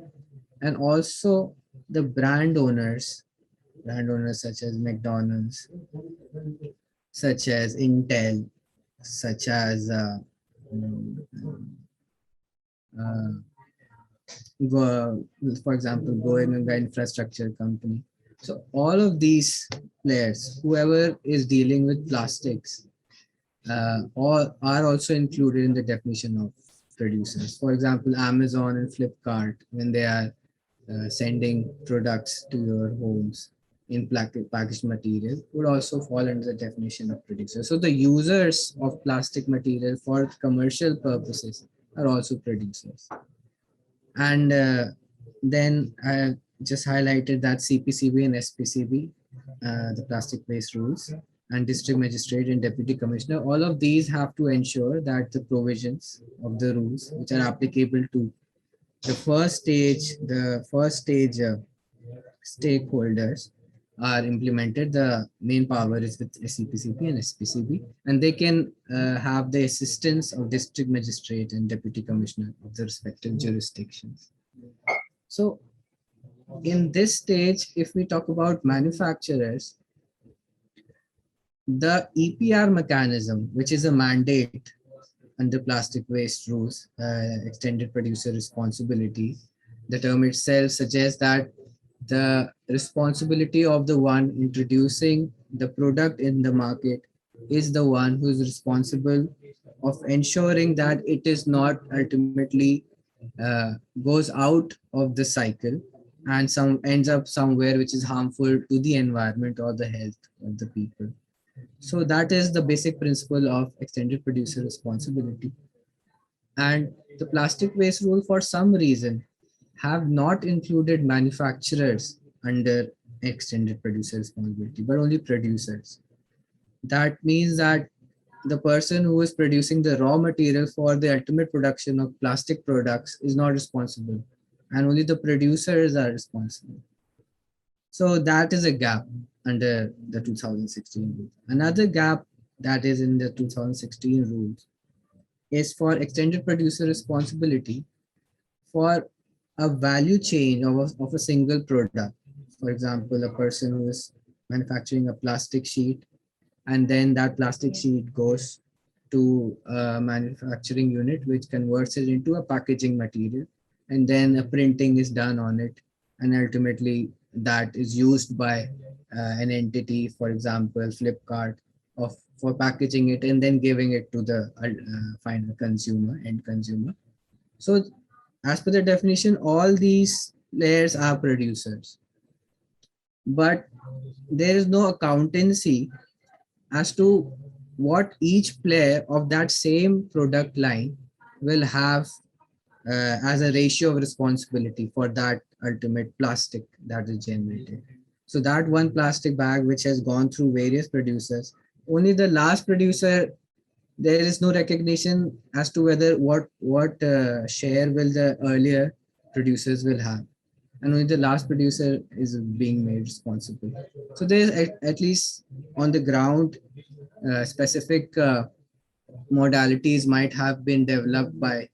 Speaker 5: and also the brand owners such as McDonald's, such as Intel, such as mm, uh, for example, Goenga Infrastructure Company. So all of these players, whoever is dealing with plastics, all are also included in the definition of producers. For example, Amazon and Flipkart, when they are sending products to your homes in packaged material, would also fall under the definition of producer. So the users of plastic material for commercial purposes are also producers. And then I just highlighted that CPCB and SPCB, the plastic waste rules, and district magistrate and deputy commissioner, all of these have to ensure that the provisions of the rules which are applicable to the first stage stakeholders are implemented. The main power is with CPCB and SPCB, and they can have the assistance of district magistrate and deputy commissioner of the respective jurisdictions. So in this stage, if we talk about manufacturers, the EPR mechanism, which is a mandate under plastic waste rules, extended producer responsibility, the term itself suggests that the responsibility of the one introducing the product in the market is the one who is responsible of ensuring that it is not ultimately goes out of the cycle and ends up somewhere which is harmful to the environment or the health of the people. So that is the basic principle of extended producer responsibility. And the plastic waste rule, for some reason, have not included manufacturers under extended producer responsibility, but only producers. That means that the person who is producing the raw material for the ultimate production of plastic products is not responsible, and only the producers are responsible. So that is a gap under the 2016 rules. Another gap that is in the 2016 rules is for extended producer responsibility for a value chain of a single product. For example, a person who is manufacturing a plastic sheet, and then that plastic sheet goes to a manufacturing unit which converts it into a packaging material, and then a printing is done on it, and ultimately that is used by an entity, for example Flipkart, for packaging it and then giving it to the final end consumer. So as per the definition, all these players are producers, but there is no accountancy as to what each player of that same product line will have as a ratio of responsibility for that ultimate plastic that is generated. So that one plastic bag which has gone through various producers, only the last producer, there is no recognition as to whether what share will the earlier producers will have, and only the last producer is being made responsible. So there's at least on the ground specific modalities might have been developed by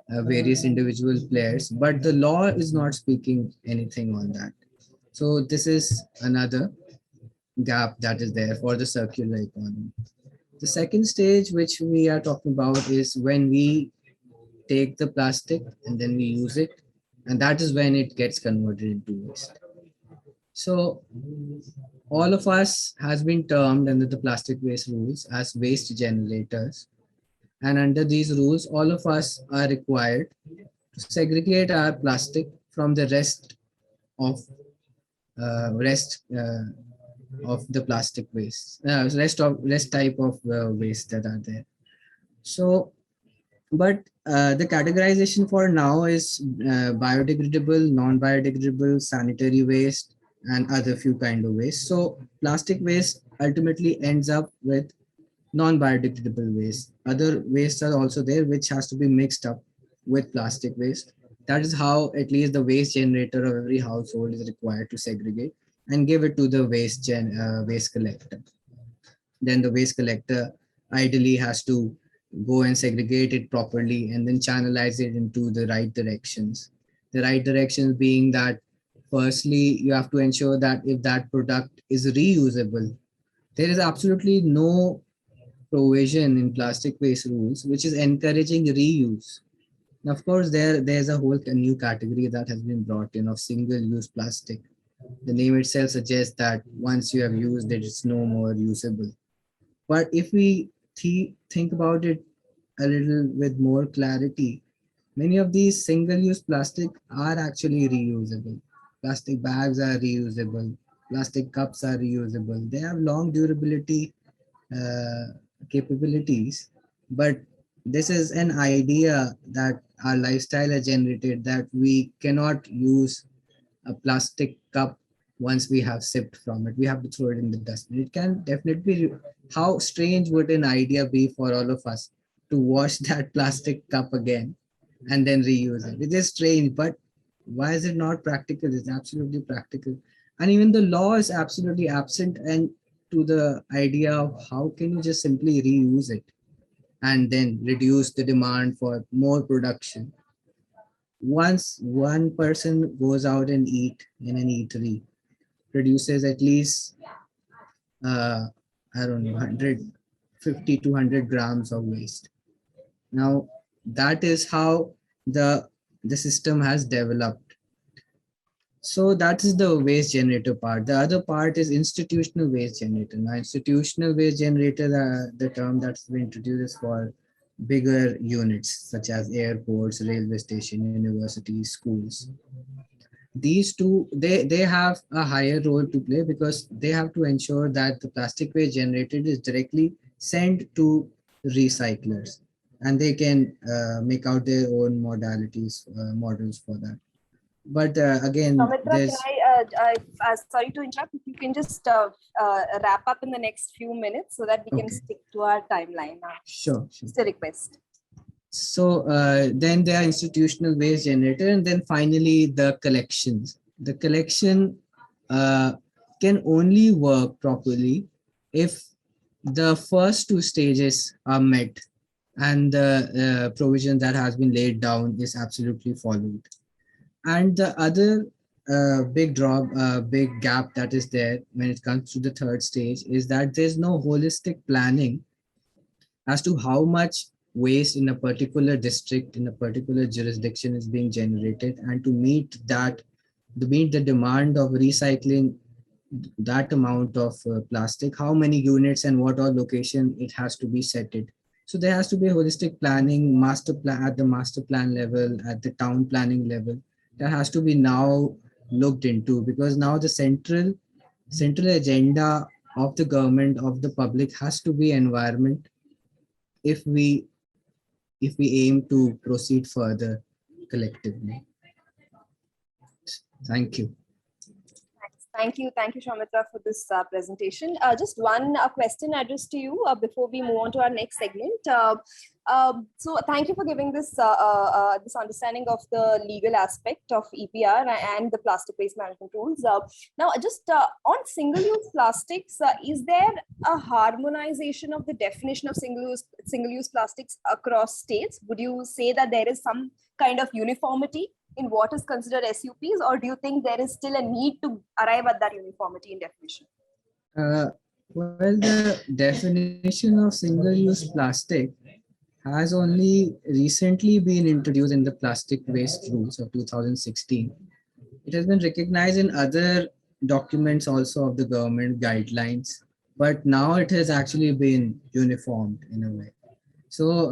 Speaker 5: various individual players, but the law is not speaking anything on that. So this is another gap that is there for the circular economy. The second stage which we are talking about is when we take the plastic and then we use it, and that is when it gets converted into waste. So all of us has been termed under the plastic waste rules as waste generators. And under these rules, all of us are required to segregate our plastic from the of rest of the plastic waste, rest type of waste that are there. So, but the categorization for now is biodegradable, non-biodegradable, sanitary waste, and other few kind of waste. So plastic waste ultimately ends up with non-biodegradable waste. Other wastes are also there, which has to be mixed up with plastic waste. That is how at least the waste generator of every household is required to segregate and give it to the waste collector. Then the waste collector ideally has to go and segregate it properly and then channelize it into the right directions. The right directions being that firstly, you have to ensure that if that product is reusable, there is absolutely no provision in plastic waste rules which is encouraging reuse. Now, of course, there's a whole new category that has been brought in of single-use plastic. The name itself suggests that once you have used it, it's no more usable. But if we think about it a little with more clarity, many of these single-use plastic are actually reusable. Plastic bags are reusable. Plastic cups are reusable. They have long durability capabilities, but this is an idea that our lifestyle has generated, that we cannot use a plastic cup once we have sipped from it. We have to throw it in the dustbin. It can definitely be, how strange would an idea be for all of us to wash that plastic cup again and then reuse it? It is strange, but why is it not practical? It's absolutely practical. And even the law is absolutely absent and to the idea of how can you just simply reuse it and then reduce the demand for more production. Once one person goes out and eat in an eatery, produces at least I don't know, 150 to 100 grams of waste. Now that is how the system has developed. So that is the waste generator part. The other part is institutional waste generator. Now, institutional waste generator, the term that's been introduced is for bigger units such as airports, railway station, universities, schools. These two, they have a higher role to play because they have to ensure that the plastic waste generated is directly sent to recyclers, and they can make out their own modalities, models for that. But again,
Speaker 2: Soumitra, can sorry to interrupt, if you can just wrap up in the next few minutes so that we can stick to our timeline.
Speaker 5: Sure.
Speaker 2: It's a request.
Speaker 5: So then there are institutional waste generator, and then finally the collections. The collection can only work properly if the first two stages are met and the provision that has been laid down is absolutely followed. And the other big gap that is there when it comes to the third stage is that there's no holistic planning as to how much waste in a particular district, in a particular jurisdiction is being generated, and to meet the demand of recycling that amount of plastic, how many units and what all location it has to be setted. So there has to be a holistic planning, master plan at the master plan level, at the town planning level, that has to be now looked into, because now the central agenda of the government, of the public, has to be environment if we aim to proceed further collectively. Thank you.
Speaker 2: Thank you, Shamitra, for this presentation. Just one question addressed to you before we move on to our next segment. So, thank you for giving this this understanding of the legal aspect of EPR and the plastic waste management rules. Now, just on single-use plastics, is there a harmonization of the definition of single-use plastics across states? Would you say that there is some kind of uniformity in what is considered SUPs, or do you think there is still a need to arrive at that uniformity in definition?
Speaker 5: Well, the definition of single-use plastic has only recently been introduced in the plastic waste rules of 2016. It has been recognized in other documents also of the government guidelines, but now it has actually been uniformed in a way. So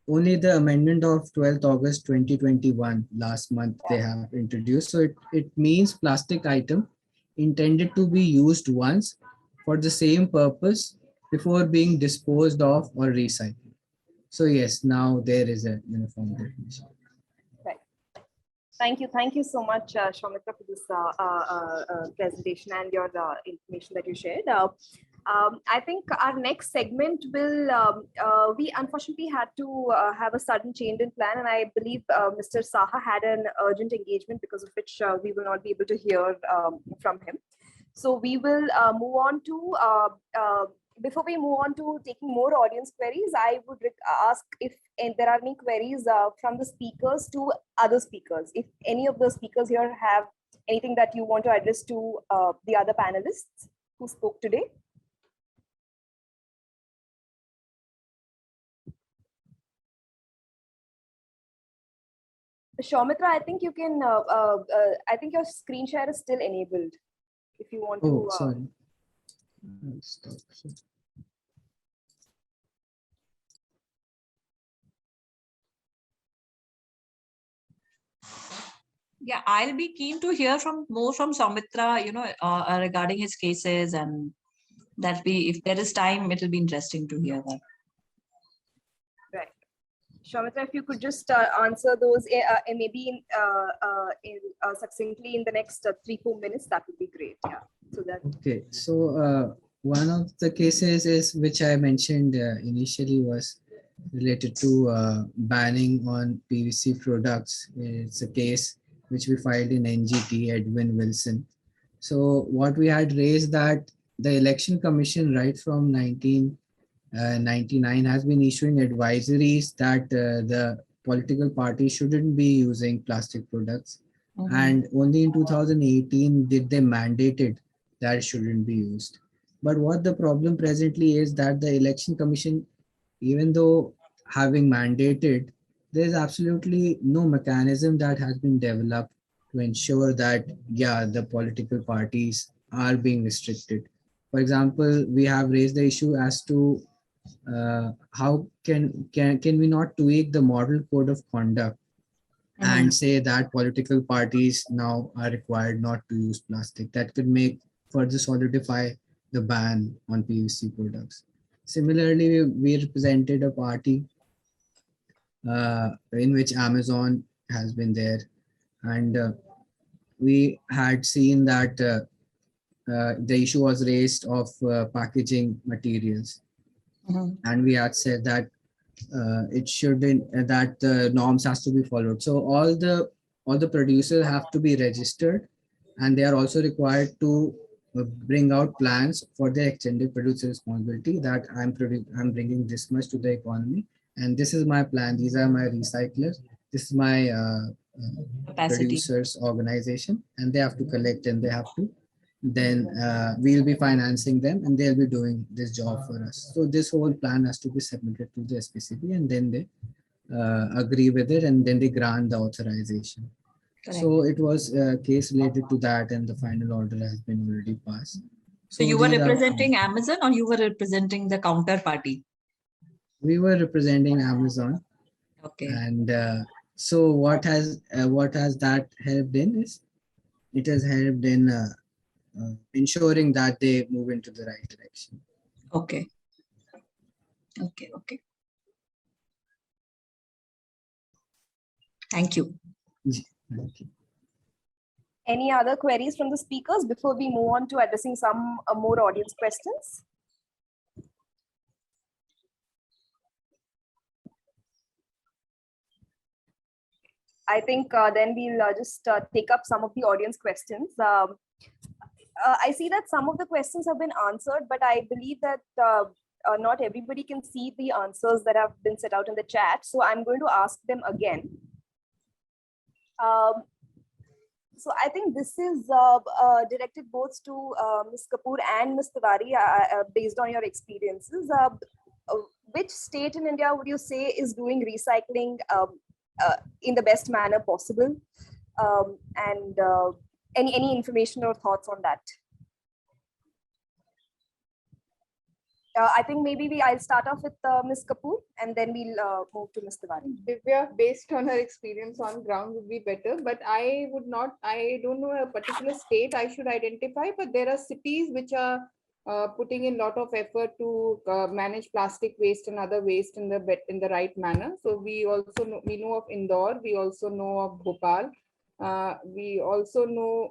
Speaker 5: only the amendment of 12th August 2021 last month they have introduced. So it means plastic item intended to be used once for the same purpose before being disposed of or recycled. So yes, now there is a uniform definition.
Speaker 2: Right. Thank you so much, Shamitra, for this presentation and your information that you shared. I think our next segment will, we unfortunately had to have a sudden change in plan, and I believe Mr. Saha had an urgent engagement because of which we will not be able to hear from him. So we will move on to, before we move on to taking more audience queries, I would ask if there are any queries from the speakers to other speakers. If any of the speakers here have anything that you want to address to the other panelists who spoke today. Shamitra, I think you can, I think your screen share is still enabled. If you want to.
Speaker 5: Sorry.
Speaker 4: Yeah, I'll be keen to hear more from Soumitra, regarding his cases, and if there is time, it'll be interesting to hear that.
Speaker 2: Right. Shamitra, if you could just answer those maybe succinctly in the next 3-4 minutes, that would be great. Yeah. So that.
Speaker 5: Okay. So one of the cases is which I mentioned initially was related to banning on PVC products. It's a case which we filed in NGT, Edwin Wilson. So what we had raised that the Election Commission right from 1999 has been issuing advisories that the political parties shouldn't be using plastic products. Mm-hmm. And only in 2018 did they mandated that it shouldn't be used. But what the problem presently is that the Election Commission, even though having mandated, there is absolutely no mechanism that has been developed to ensure that, yeah, the political parties are being restricted. For example, we have raised the issue as to how can we not tweak the model code of conduct and say that political parties now are required not to use plastic? That could further solidify the ban on PVC products. Similarly, we represented a party in which Amazon has been there, and we had seen that the issue was raised of packaging materials. Mm-hmm. And we had said that it shouldn't, that the norms has to be followed. So all the producers have to be registered, and they are also required to bring out plans for their extended producer responsibility, that I'm bringing this much to the economy, and this is my plan. These are my recyclers. This is my producers organization, and they have to collect, and they have to. Then we'll be financing them, and they'll be doing this job for us. So this whole plan has to be submitted to the SPCB, and then they agree with it, and then they grant the authorization. Correct. So it was a case related to that, and the final order has been already passed.
Speaker 4: So you were representing Amazon, or you were representing the counterparty?
Speaker 5: We were representing Amazon.
Speaker 4: Okay.
Speaker 5: And so what has that helped in is, it has helped in ensuring that they move into the right direction.
Speaker 4: Okay. Thank you.
Speaker 5: Thank you.
Speaker 2: Any other queries from the speakers before we move on to addressing some more audience questions? I think then we'll just take up some of the audience questions. I see that some of the questions have been answered, but I believe that not everybody can see the answers that have been set out in the chat. So I'm going to ask them again. So I think this is directed both to Ms. Kapoor and Ms. Tiwari based on your experiences. Which state in India would you say is doing recycling in the best manner possible? And any information or thoughts on that? I think maybe I'll start off with Ms. Kapoor and then we'll move to Ms. Tiwari.
Speaker 3: Divya, based on her experience on ground would be better, but I don't know a particular state I should identify, but there are cities which are putting in a lot of effort to manage plastic waste and other waste in the right manner. So we know of Indore, we also know of Bhopal. We also know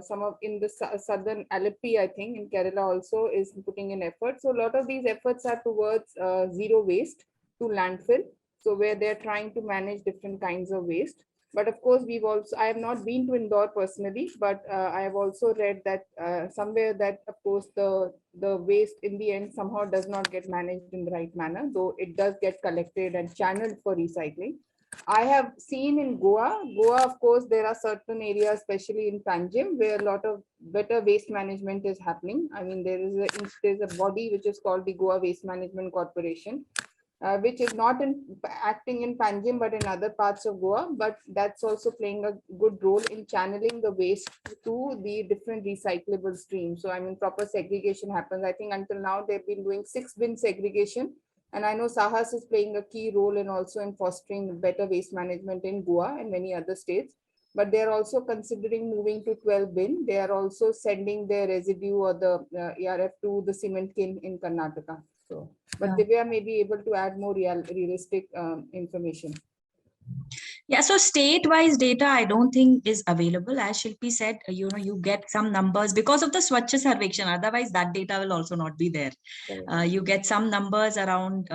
Speaker 3: some of in the southern Alleppey, I think in Kerala also is putting in effort. So a lot of these efforts are towards zero waste to landfill. So where they're trying to manage different kinds of waste. But of course, I have not been to Indore personally, but I have also read that somewhere that of course the waste in the end somehow does not get managed in the right manner, though it does get collected and channeled for recycling. I have seen in Goa, of course, there are certain areas, especially in Panjim, where a lot of better waste management is happening. I mean, there's a body which is called the Goa Waste Management Corporation, which is not acting in Panjim, but in other parts of Goa, but that's also playing a good role in channeling the waste to the different recyclable streams. So, I mean, proper segregation happens. I think until now, they've been doing 6-bin segregation. And I know Sahas is playing a key role in also in fostering better waste management in Goa and many other states. But they're also considering moving to 12-bin. They are also sending their residue or the ERF to the cement kiln in Karnataka. So, but Divya may be able to add more realistic information.
Speaker 4: Yeah, so state-wise data, I don't think is available. As Shilpi said, you get some numbers because of the Swachh Sarvekshan. Otherwise, that data will also not be there. You get some numbers around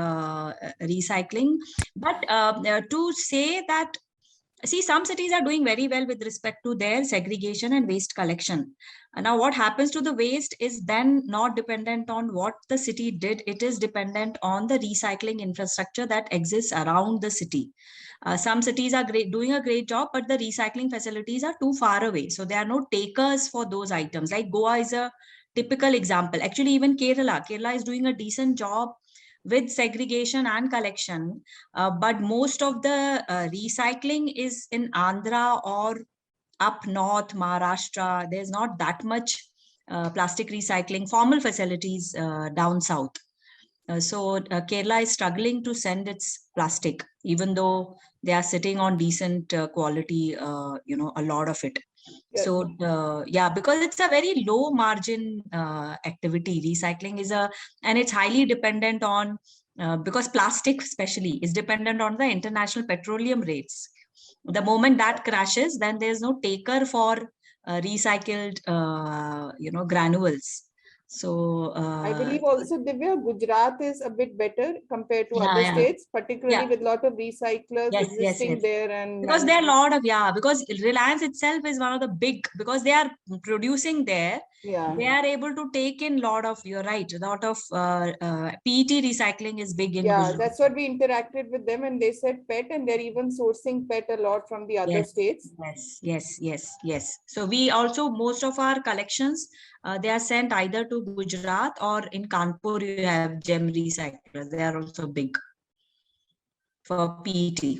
Speaker 4: recycling. But to say that, see, some cities are doing very well with respect to their segregation and waste collection. Now, what happens to the waste is then not dependent on what the city did. It is dependent on the recycling infrastructure that exists around the city. Some cities are doing a great job, but the recycling facilities are too far away. So there are no takers for those items. Like Goa is a typical example. Actually, even Kerala is doing a decent job with segregation and collection. But most of the recycling is in Andhra or up north, Maharashtra. There's not that much plastic recycling formal facilities down south. So Kerala is struggling to send its plastic, even though they are sitting on decent quality, a lot of it. Yes. So yeah, because it's a very low margin activity. Recycling is and it's highly dependent on, because plastic especially is dependent on the international petroleum rates. The moment that crashes, then there's no taker for recycled, granules. So
Speaker 3: I believe also, Divya, Gujarat is a bit better compared to other states, particularly with a lot of recyclers existing there. And
Speaker 4: because there are a lot of, because Reliance itself is one of the big, because they are producing there, they are able to take in a lot of, you're right, a lot of PET recycling is big in Gujarat.
Speaker 3: That's what we interacted with them, and they said PET, and they're even sourcing PET a lot from the other states.
Speaker 4: Yes. So we also, most of our collections, they are sent either to Gujarat or in Kanpur, you have Gem Recyclers. They are also big for PET.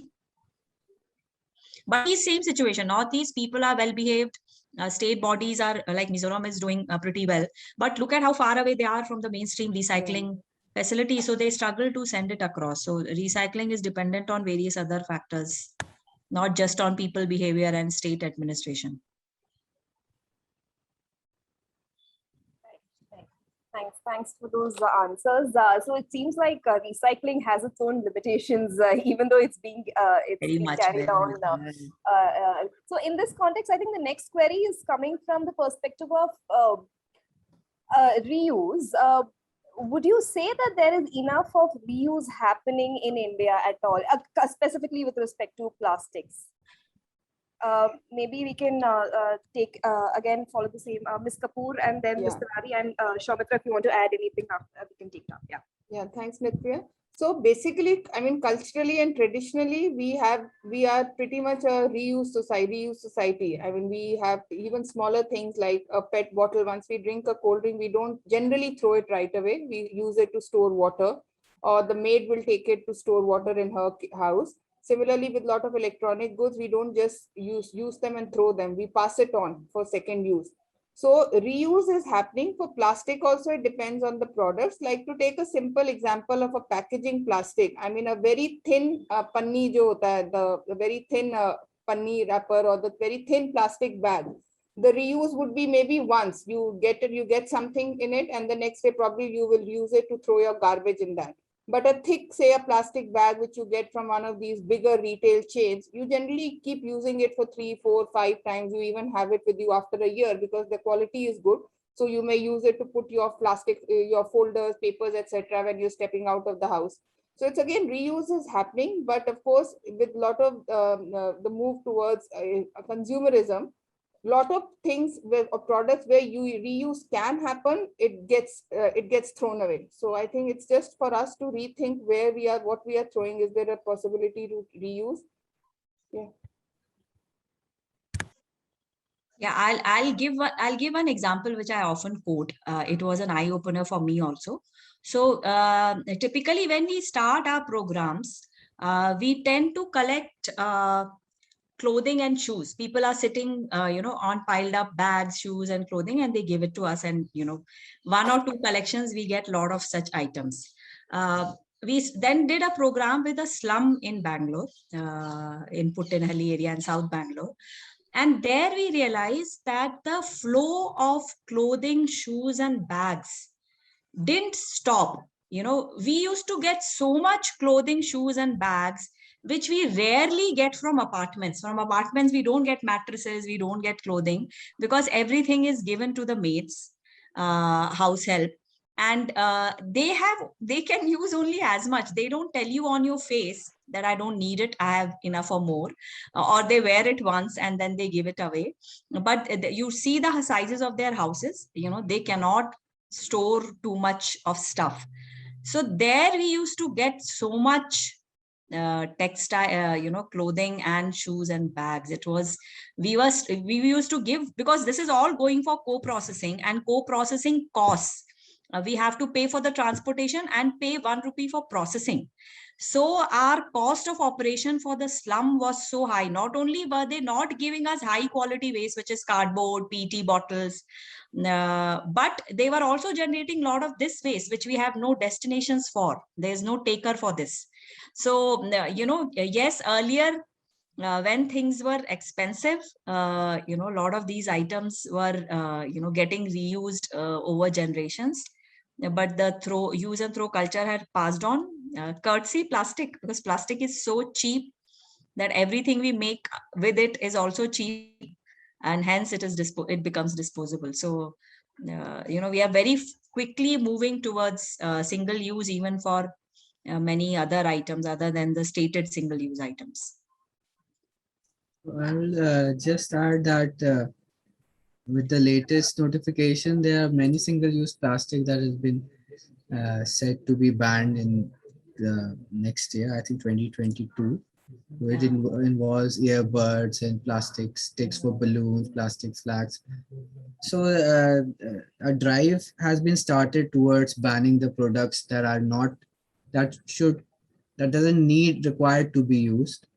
Speaker 4: But the same situation, Northeast people are well behaved. State bodies are like Mizoram is doing pretty well. But look at how far away they are from the mainstream recycling facility. So they struggle to send it across. So recycling is dependent on various other factors, not just on people behavior and state administration.
Speaker 2: Thanks for those answers. So it seems like recycling has its own limitations, even though it's
Speaker 4: Very
Speaker 2: being
Speaker 4: much.
Speaker 2: carried
Speaker 4: Very
Speaker 2: on.
Speaker 4: much.
Speaker 2: So in this context, I think the next query is coming from the perspective of reuse. Would you say that there is enough of reuse happening in India at all, specifically with respect to plastics? Maybe we can take again follow the same Ms. Kapoor and then Ms.
Speaker 3: Yeah.
Speaker 2: Tiwari and Shaumitra, if you want to add anything, we can take it up. Yeah.
Speaker 3: Yeah, thanks, Nitya. So basically, I mean, culturally and traditionally, we are pretty much a reuse society. I mean, we have even smaller things like a PET bottle. Once we drink a cold drink, we don't generally throw it right away. We use it to store water, or the maid will take it to store water in her house. Similarly, with a lot of electronic goods, we don't just use them and throw them. We pass it on for second use. So reuse is happening for plastic also. It depends on the products. Like, to take a simple example of a packaging plastic, I mean, a very thin panni jo hota hai, the very thin panni wrapper or the very thin plastic bag. The reuse would be maybe once you get it, you get something in it, and the next day probably you will use it to throw your garbage in that. But a thick, say a plastic bag, which you get from one of these bigger retail chains, you generally keep using it for 3, 4, 5 times. You even have it with you after a year because the quality is good. So you may use it to put your plastic, your folders, papers, etc. when you're stepping out of the house. So it's again, reuse is happening, but of course, with a lot of the move towards consumerism, lot of things with or products where you reuse can happen, it gets thrown away. So I think it's just for us to rethink where we are, what we are throwing. Is there a possibility to reuse? Yeah.
Speaker 4: Yeah, I'll give an example which I often quote. It was an eye opener for me also. So typically when we start our programs, we tend to collect clothing and shoes. People are sitting, on piled up bags, shoes, and clothing, and they give it to us. And one or two collections, we get a lot of such items. We then did a program with a slum in Bangalore, in Puttenahalli area in South Bangalore. And there we realized that the flow of clothing, shoes, and bags didn't stop. We used to get so much clothing, shoes, and bags, which we rarely get from apartments. From apartments, we don't get mattresses, we don't get clothing, because everything is given to the maids, house help. And they can use only as much. They don't tell you on your face that I don't need it, I have enough or more, or they wear it once and then they give it away. But you see the sizes of their houses, they cannot store too much of stuff. So there we used to get so much textile, clothing and shoes and bags. We used to give, because this is all going for co-processing, and co-processing costs. We have to pay for the transportation and pay 1 rupee for processing. So our cost of operation for the slum was so high. Not only were they not giving us high quality waste, which is cardboard, PET bottles, but they were also generating a lot of this waste, which we have no destinations for. There's no taker for this. So, yes, earlier, when things were expensive, a lot of these items were, getting reused over generations. But the use and throw culture had passed on, courtesy plastic, because plastic is so cheap that everything we make with it is also cheap, and hence it becomes disposable. So, we are very quickly moving towards single use, even for many other items other than the stated single use items.
Speaker 5: I'll just add that with the latest notification, there are many single-use plastic that has been said to be banned in the next year, I think 2022. It involves earbuds and plastic sticks for balloons, plastic flags. So a drive has been started towards banning the products that are not, that doesn't need required to be used.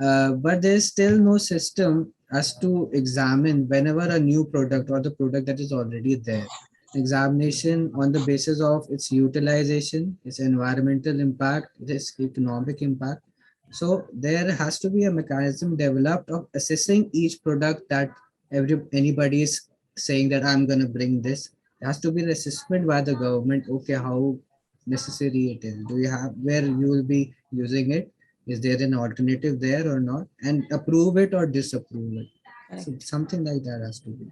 Speaker 5: But there's still no system as to examine whenever a new product or the product that is already there, examination on the basis of its utilization, its environmental impact, its economic impact. So there has to be a mechanism developed of assessing each product that anybody is saying that I'm going to bring this. It has to be assessment by the government. Okay, how necessary it is. Do you have where you will be using it? Is there an alternative there or not? And approve it or disapprove it. So something like that has to be.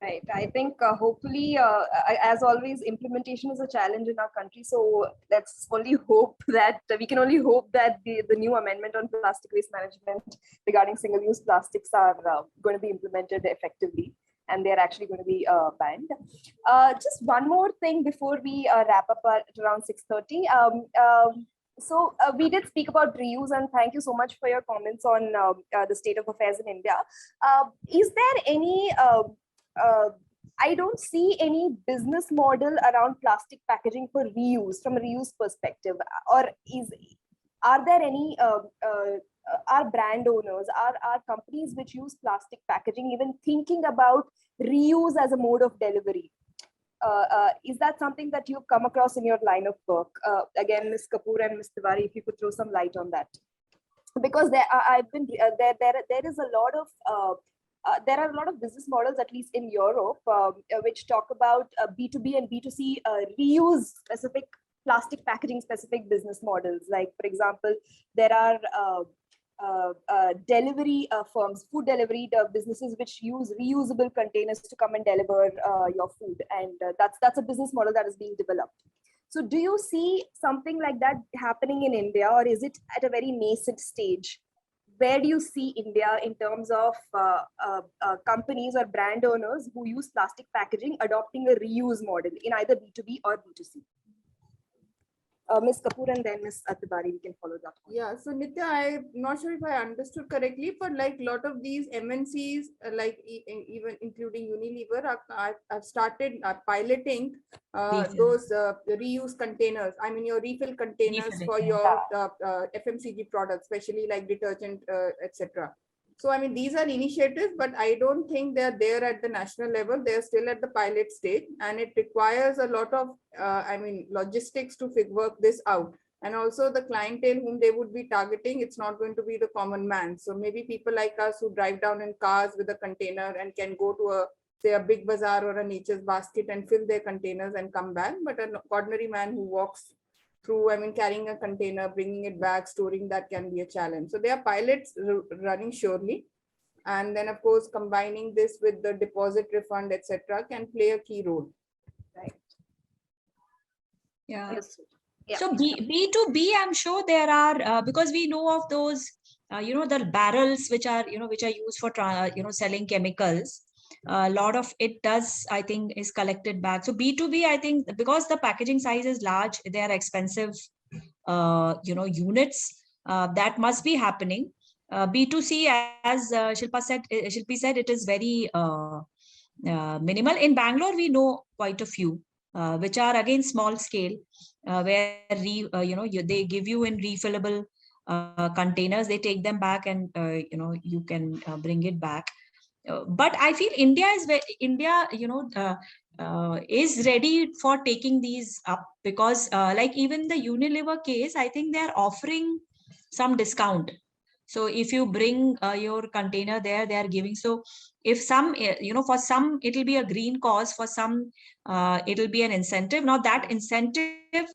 Speaker 2: Right. I think hopefully, as always, implementation is a challenge in our country. So let's only hope that we can only hope that the new amendment on plastic waste management regarding single-use plastics are going to be implemented effectively, and they're actually going to be banned. Just one more thing before we wrap up at around 6:30. So we did speak about reuse, and thank you so much for your comments on the state of affairs in India. Is there any I don't see any business model around plastic packaging for reuse from a reuse perspective, or are there any are brand owners, are companies which use plastic packaging even thinking about reuse as a mode of delivery? Is that something that you've come across in your line of work? Again, Ms. Kapoor and Ms. Tiwari, if you could throw some light on that, because I've been there is a lot of there are a lot of business models, at least in Europe, which talk about B2B and B2C reuse specific plastic packaging specific business models. Like, for example, there are delivery firms, food delivery businesses which use reusable containers to come and deliver your food, and that's a business model that is being developed. So do you see something like that happening in India, or is it at a very nascent stage? Where do you see India in terms of companies or brand owners who use plastic packaging adopting a reuse model in either B2B or B2C? Ms. Kapoor and then Ms. Tiwari, we can follow that one.
Speaker 3: Yeah, so Nitya, I'm not sure if I understood correctly, but like a lot of these MNCs, like even including Unilever, I've started piloting those reuse containers. I mean, your refill containers for your FMCG products, especially like detergent, etc. So, I mean, these are initiatives, but I don't think they're there at the national level. They're still at the pilot stage, and it requires a lot of, I mean, logistics to work this out. And also the clientele whom they would be targeting, it's not going to be the common man. So maybe people like us who drive down in cars with a container and can go to a, say, a Big Bazaar or a Nature's Basket and fill their containers and come back. But an ordinary man who walks through, I mean, carrying a container, bringing it back, storing that can be a challenge. So there are pilots running surely. And then, of course, combining this with the deposit refund, etc., can play a key role.
Speaker 2: Right.
Speaker 4: Yeah.
Speaker 2: Understood. Yeah.
Speaker 4: So B2B, I'm sure there are, because we know of those, the barrels which are used for, selling chemicals. A lot of it does, I think, is collected back. So B2B, I think, because the packaging size is large, they are expensive, units, that must be happening. B2C, as Shilpi said, it is very minimal. In Bangalore, we know quite a few, which are again small scale, where they give you in refillable containers. They take them back, and you can bring it back. But I feel India is ready for taking these up, because like even the Unilever case, I think they are offering some discount. So if you bring your container there, they are giving. So if some, for some, it'll be a green cause, for some, it'll be an incentive. Now that incentive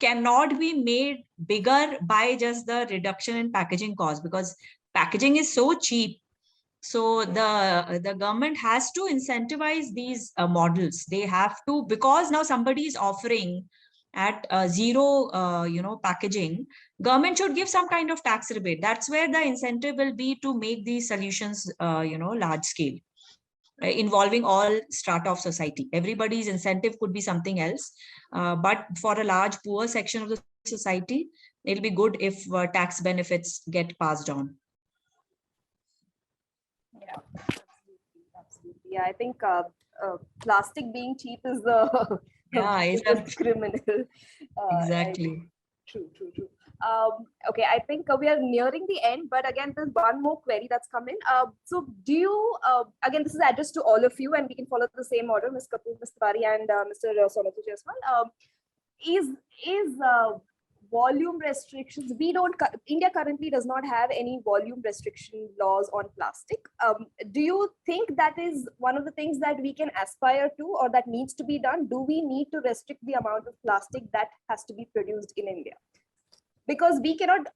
Speaker 4: cannot be made bigger by just the reduction in packaging cost, because packaging is so cheap. So the government has to incentivize these models. They have to, because now somebody is offering at zero, packaging. Government should give some kind of tax rebate. That's where the incentive will be to make these solutions, large scale, involving all strata of society. Everybody's incentive could be something else, but for a large poor section of the society, it'll be good if tax benefits get passed on.
Speaker 2: Yeah, absolutely. Yeah, I think plastic being cheap is the biggest criminal.
Speaker 4: Exactly.
Speaker 2: True. Okay, I think we are nearing the end, but again, there's one more query that's come in. So do you, again, this is addressed to all of you, and we can follow the same order, Ms. Kapoor, Ms. Tiwari, and Mr. Sonatu Jaiswal. volume restrictions, India currently does not have any volume restriction laws on plastic. Do you think that is one of the things that we can aspire to, or that needs to be done? Do we need to restrict the amount of plastic that has to be produced in India? Because we cannot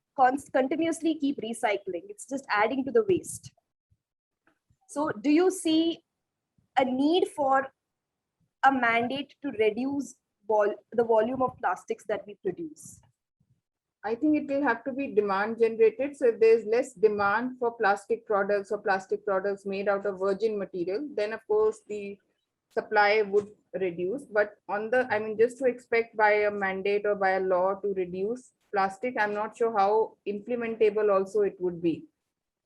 Speaker 2: continuously keep recycling. It's just adding to the waste. So do you see a need for a mandate to reduce the volume of plastics that we produce?
Speaker 3: I think it will have to be demand generated. So if there's less demand for plastic products or plastic products made out of virgin material, then of course the supply would reduce. But just to expect by a mandate or by a law to reduce plastic, I'm not sure how implementable also it would be,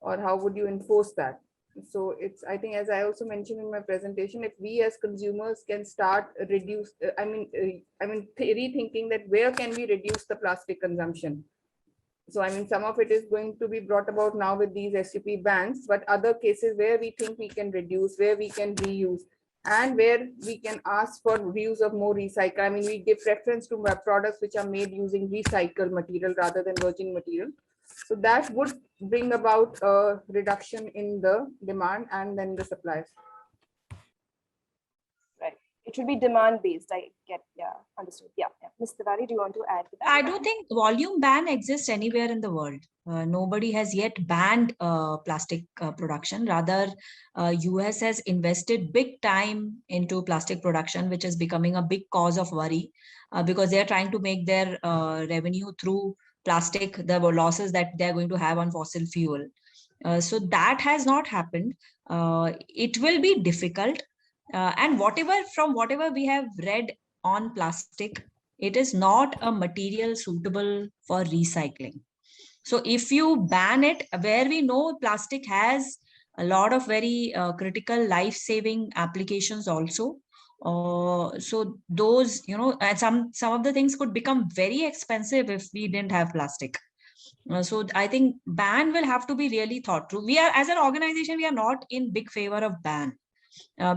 Speaker 3: or how would you enforce that? So I think, as I also mentioned in my presentation, if we as consumers can start rethinking that where can we reduce the plastic consumption. So some of it is going to be brought about now with these SUP bans, but other cases where we think we can reduce, where we can reuse, and where we can ask for reuse of more recycle. We give preference to products which are made using recycled material rather than virgin material. So that would bring about a reduction in the demand and then the supply.
Speaker 2: Right. It should be demand based. I get, yeah, understood. Yeah. Ms. Tiwari, do you want to add to that?
Speaker 4: I don't think volume ban exists anywhere in the world. Nobody has yet banned plastic production. Rather, US has invested big time into plastic production, which is becoming a big cause of worry because they are trying to make their revenue through plastic, the losses that they're going to have on fossil fuel. So that has not happened. It will be difficult. And from whatever we have read on plastic, it is not a material suitable for recycling. So if you ban it, where we know plastic has a lot of very critical life-saving applications also. So those, and some of the things could become very expensive if we didn't have plastic. So I think ban will have to be really thought through. We are, as an organization, we are not in big favor of ban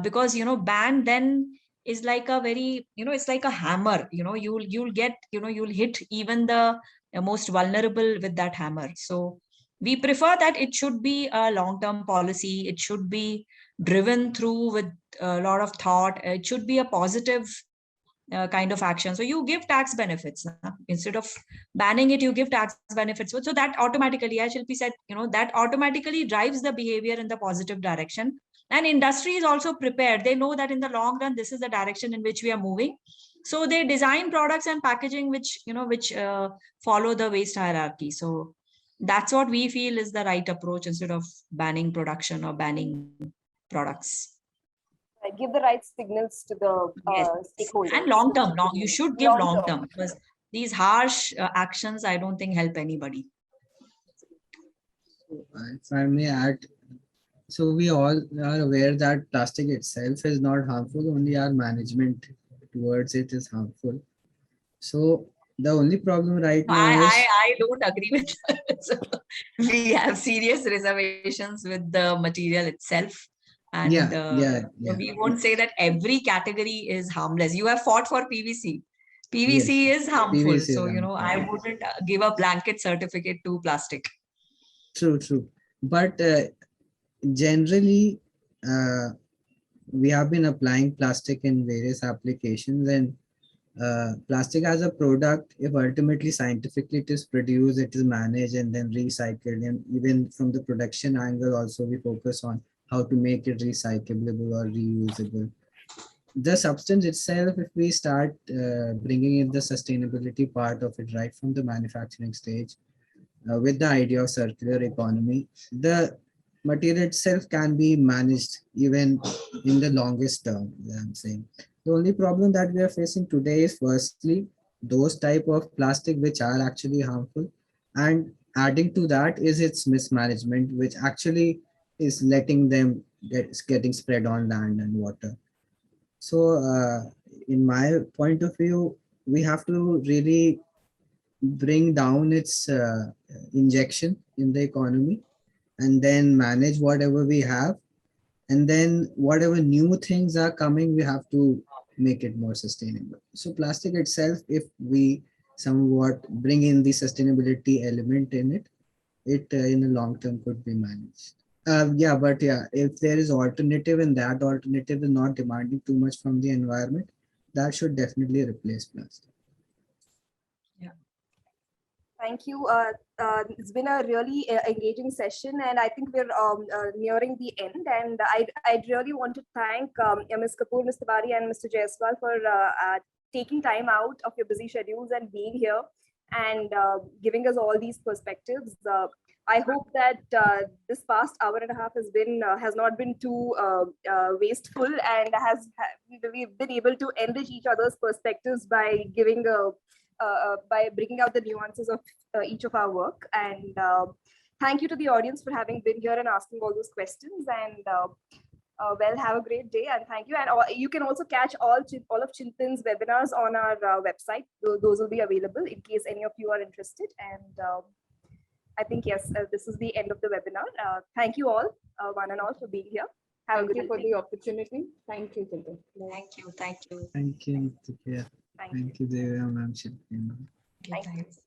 Speaker 4: because, ban then is like a very, it's like a hammer, you'll hit even the most vulnerable with that hammer. So we prefer that it should be a long-term policy. It should be driven through with a lot of thought. It should be a positive kind of action. So you give tax benefits instead of banning it. You give tax benefits. So that automatically, as Shilpi said, that automatically drives the behavior in the positive direction. And industry is also prepared. They know that in the long run, this is the direction in which we are moving. So they design products and packaging which follow the waste hierarchy. So that's what we feel is the right approach instead of banning production or banning products.
Speaker 2: Give the right signals to the stakeholders.
Speaker 4: And long term, you should give long term because these harsh actions, I don't think help anybody.
Speaker 5: If I may add, so we all are aware that plastic itself is not harmful, only our management towards it is harmful. So the only problem right now is...
Speaker 4: I don't agree with that. So we have serious reservations with the material itself. And we won't say that every category is harmless. You have fought for PVC. PVC is harmful. PVC so, I wouldn't give a blanket certificate to plastic.
Speaker 5: True. But generally, we have been applying plastic in various applications, and plastic as a product, if ultimately scientifically it is produced, it is managed and then recycled. And even from the production angle also, we focus on how to make it recyclable or reusable. The substance itself, if we start bringing in the sustainability part of it right from the manufacturing stage, with the idea of circular economy, the material itself can be managed even in the longest term, I'm saying. The only problem that we are facing today is firstly, those type of plastic which are actually harmful, and adding to that is its mismanagement, which actually is letting them getting spread on land and water. So in my point of view, we have to really bring down its injection in the economy and then manage whatever we have. And then whatever new things are coming, we have to make it more sustainable. So plastic itself, if we somewhat bring in the sustainability element in it, it in the long term could be managed. Yeah, but yeah, if there is alternative and that alternative is not demanding too much from the environment, that should definitely replace plastic.
Speaker 2: Thank you. It's been a really engaging session, and I think we're nearing the end. And I'd really want to thank Ms. Kapoor, Mr. Bari, and Mr. Jaiswal for taking time out of your busy schedules and being here and giving us all these perspectives. I hope that this past hour and a half has not been too wasteful, and we've been able to enrich each other's perspectives by giving by bringing out the nuances of each of our work. And thank you to the audience for having been here and asking all those questions. And well, have a great day, and thank you. And you can also catch all of Chintan's webinars on our website. Those will be available in case any of you are interested. And I think, yes, this is the end of the webinar. Thank you all, one and all, for being here. Have a
Speaker 3: Thank
Speaker 2: good
Speaker 3: you for
Speaker 2: evening.
Speaker 3: the opportunity. Thank you, Chintan.
Speaker 4: Thank you. Thank you.
Speaker 5: Thank you, Nitya.
Speaker 2: Thank you.
Speaker 5: Thank you, Devya, ma'am. Shilpi, ma'am.
Speaker 2: Thank you.
Speaker 4: Thanks.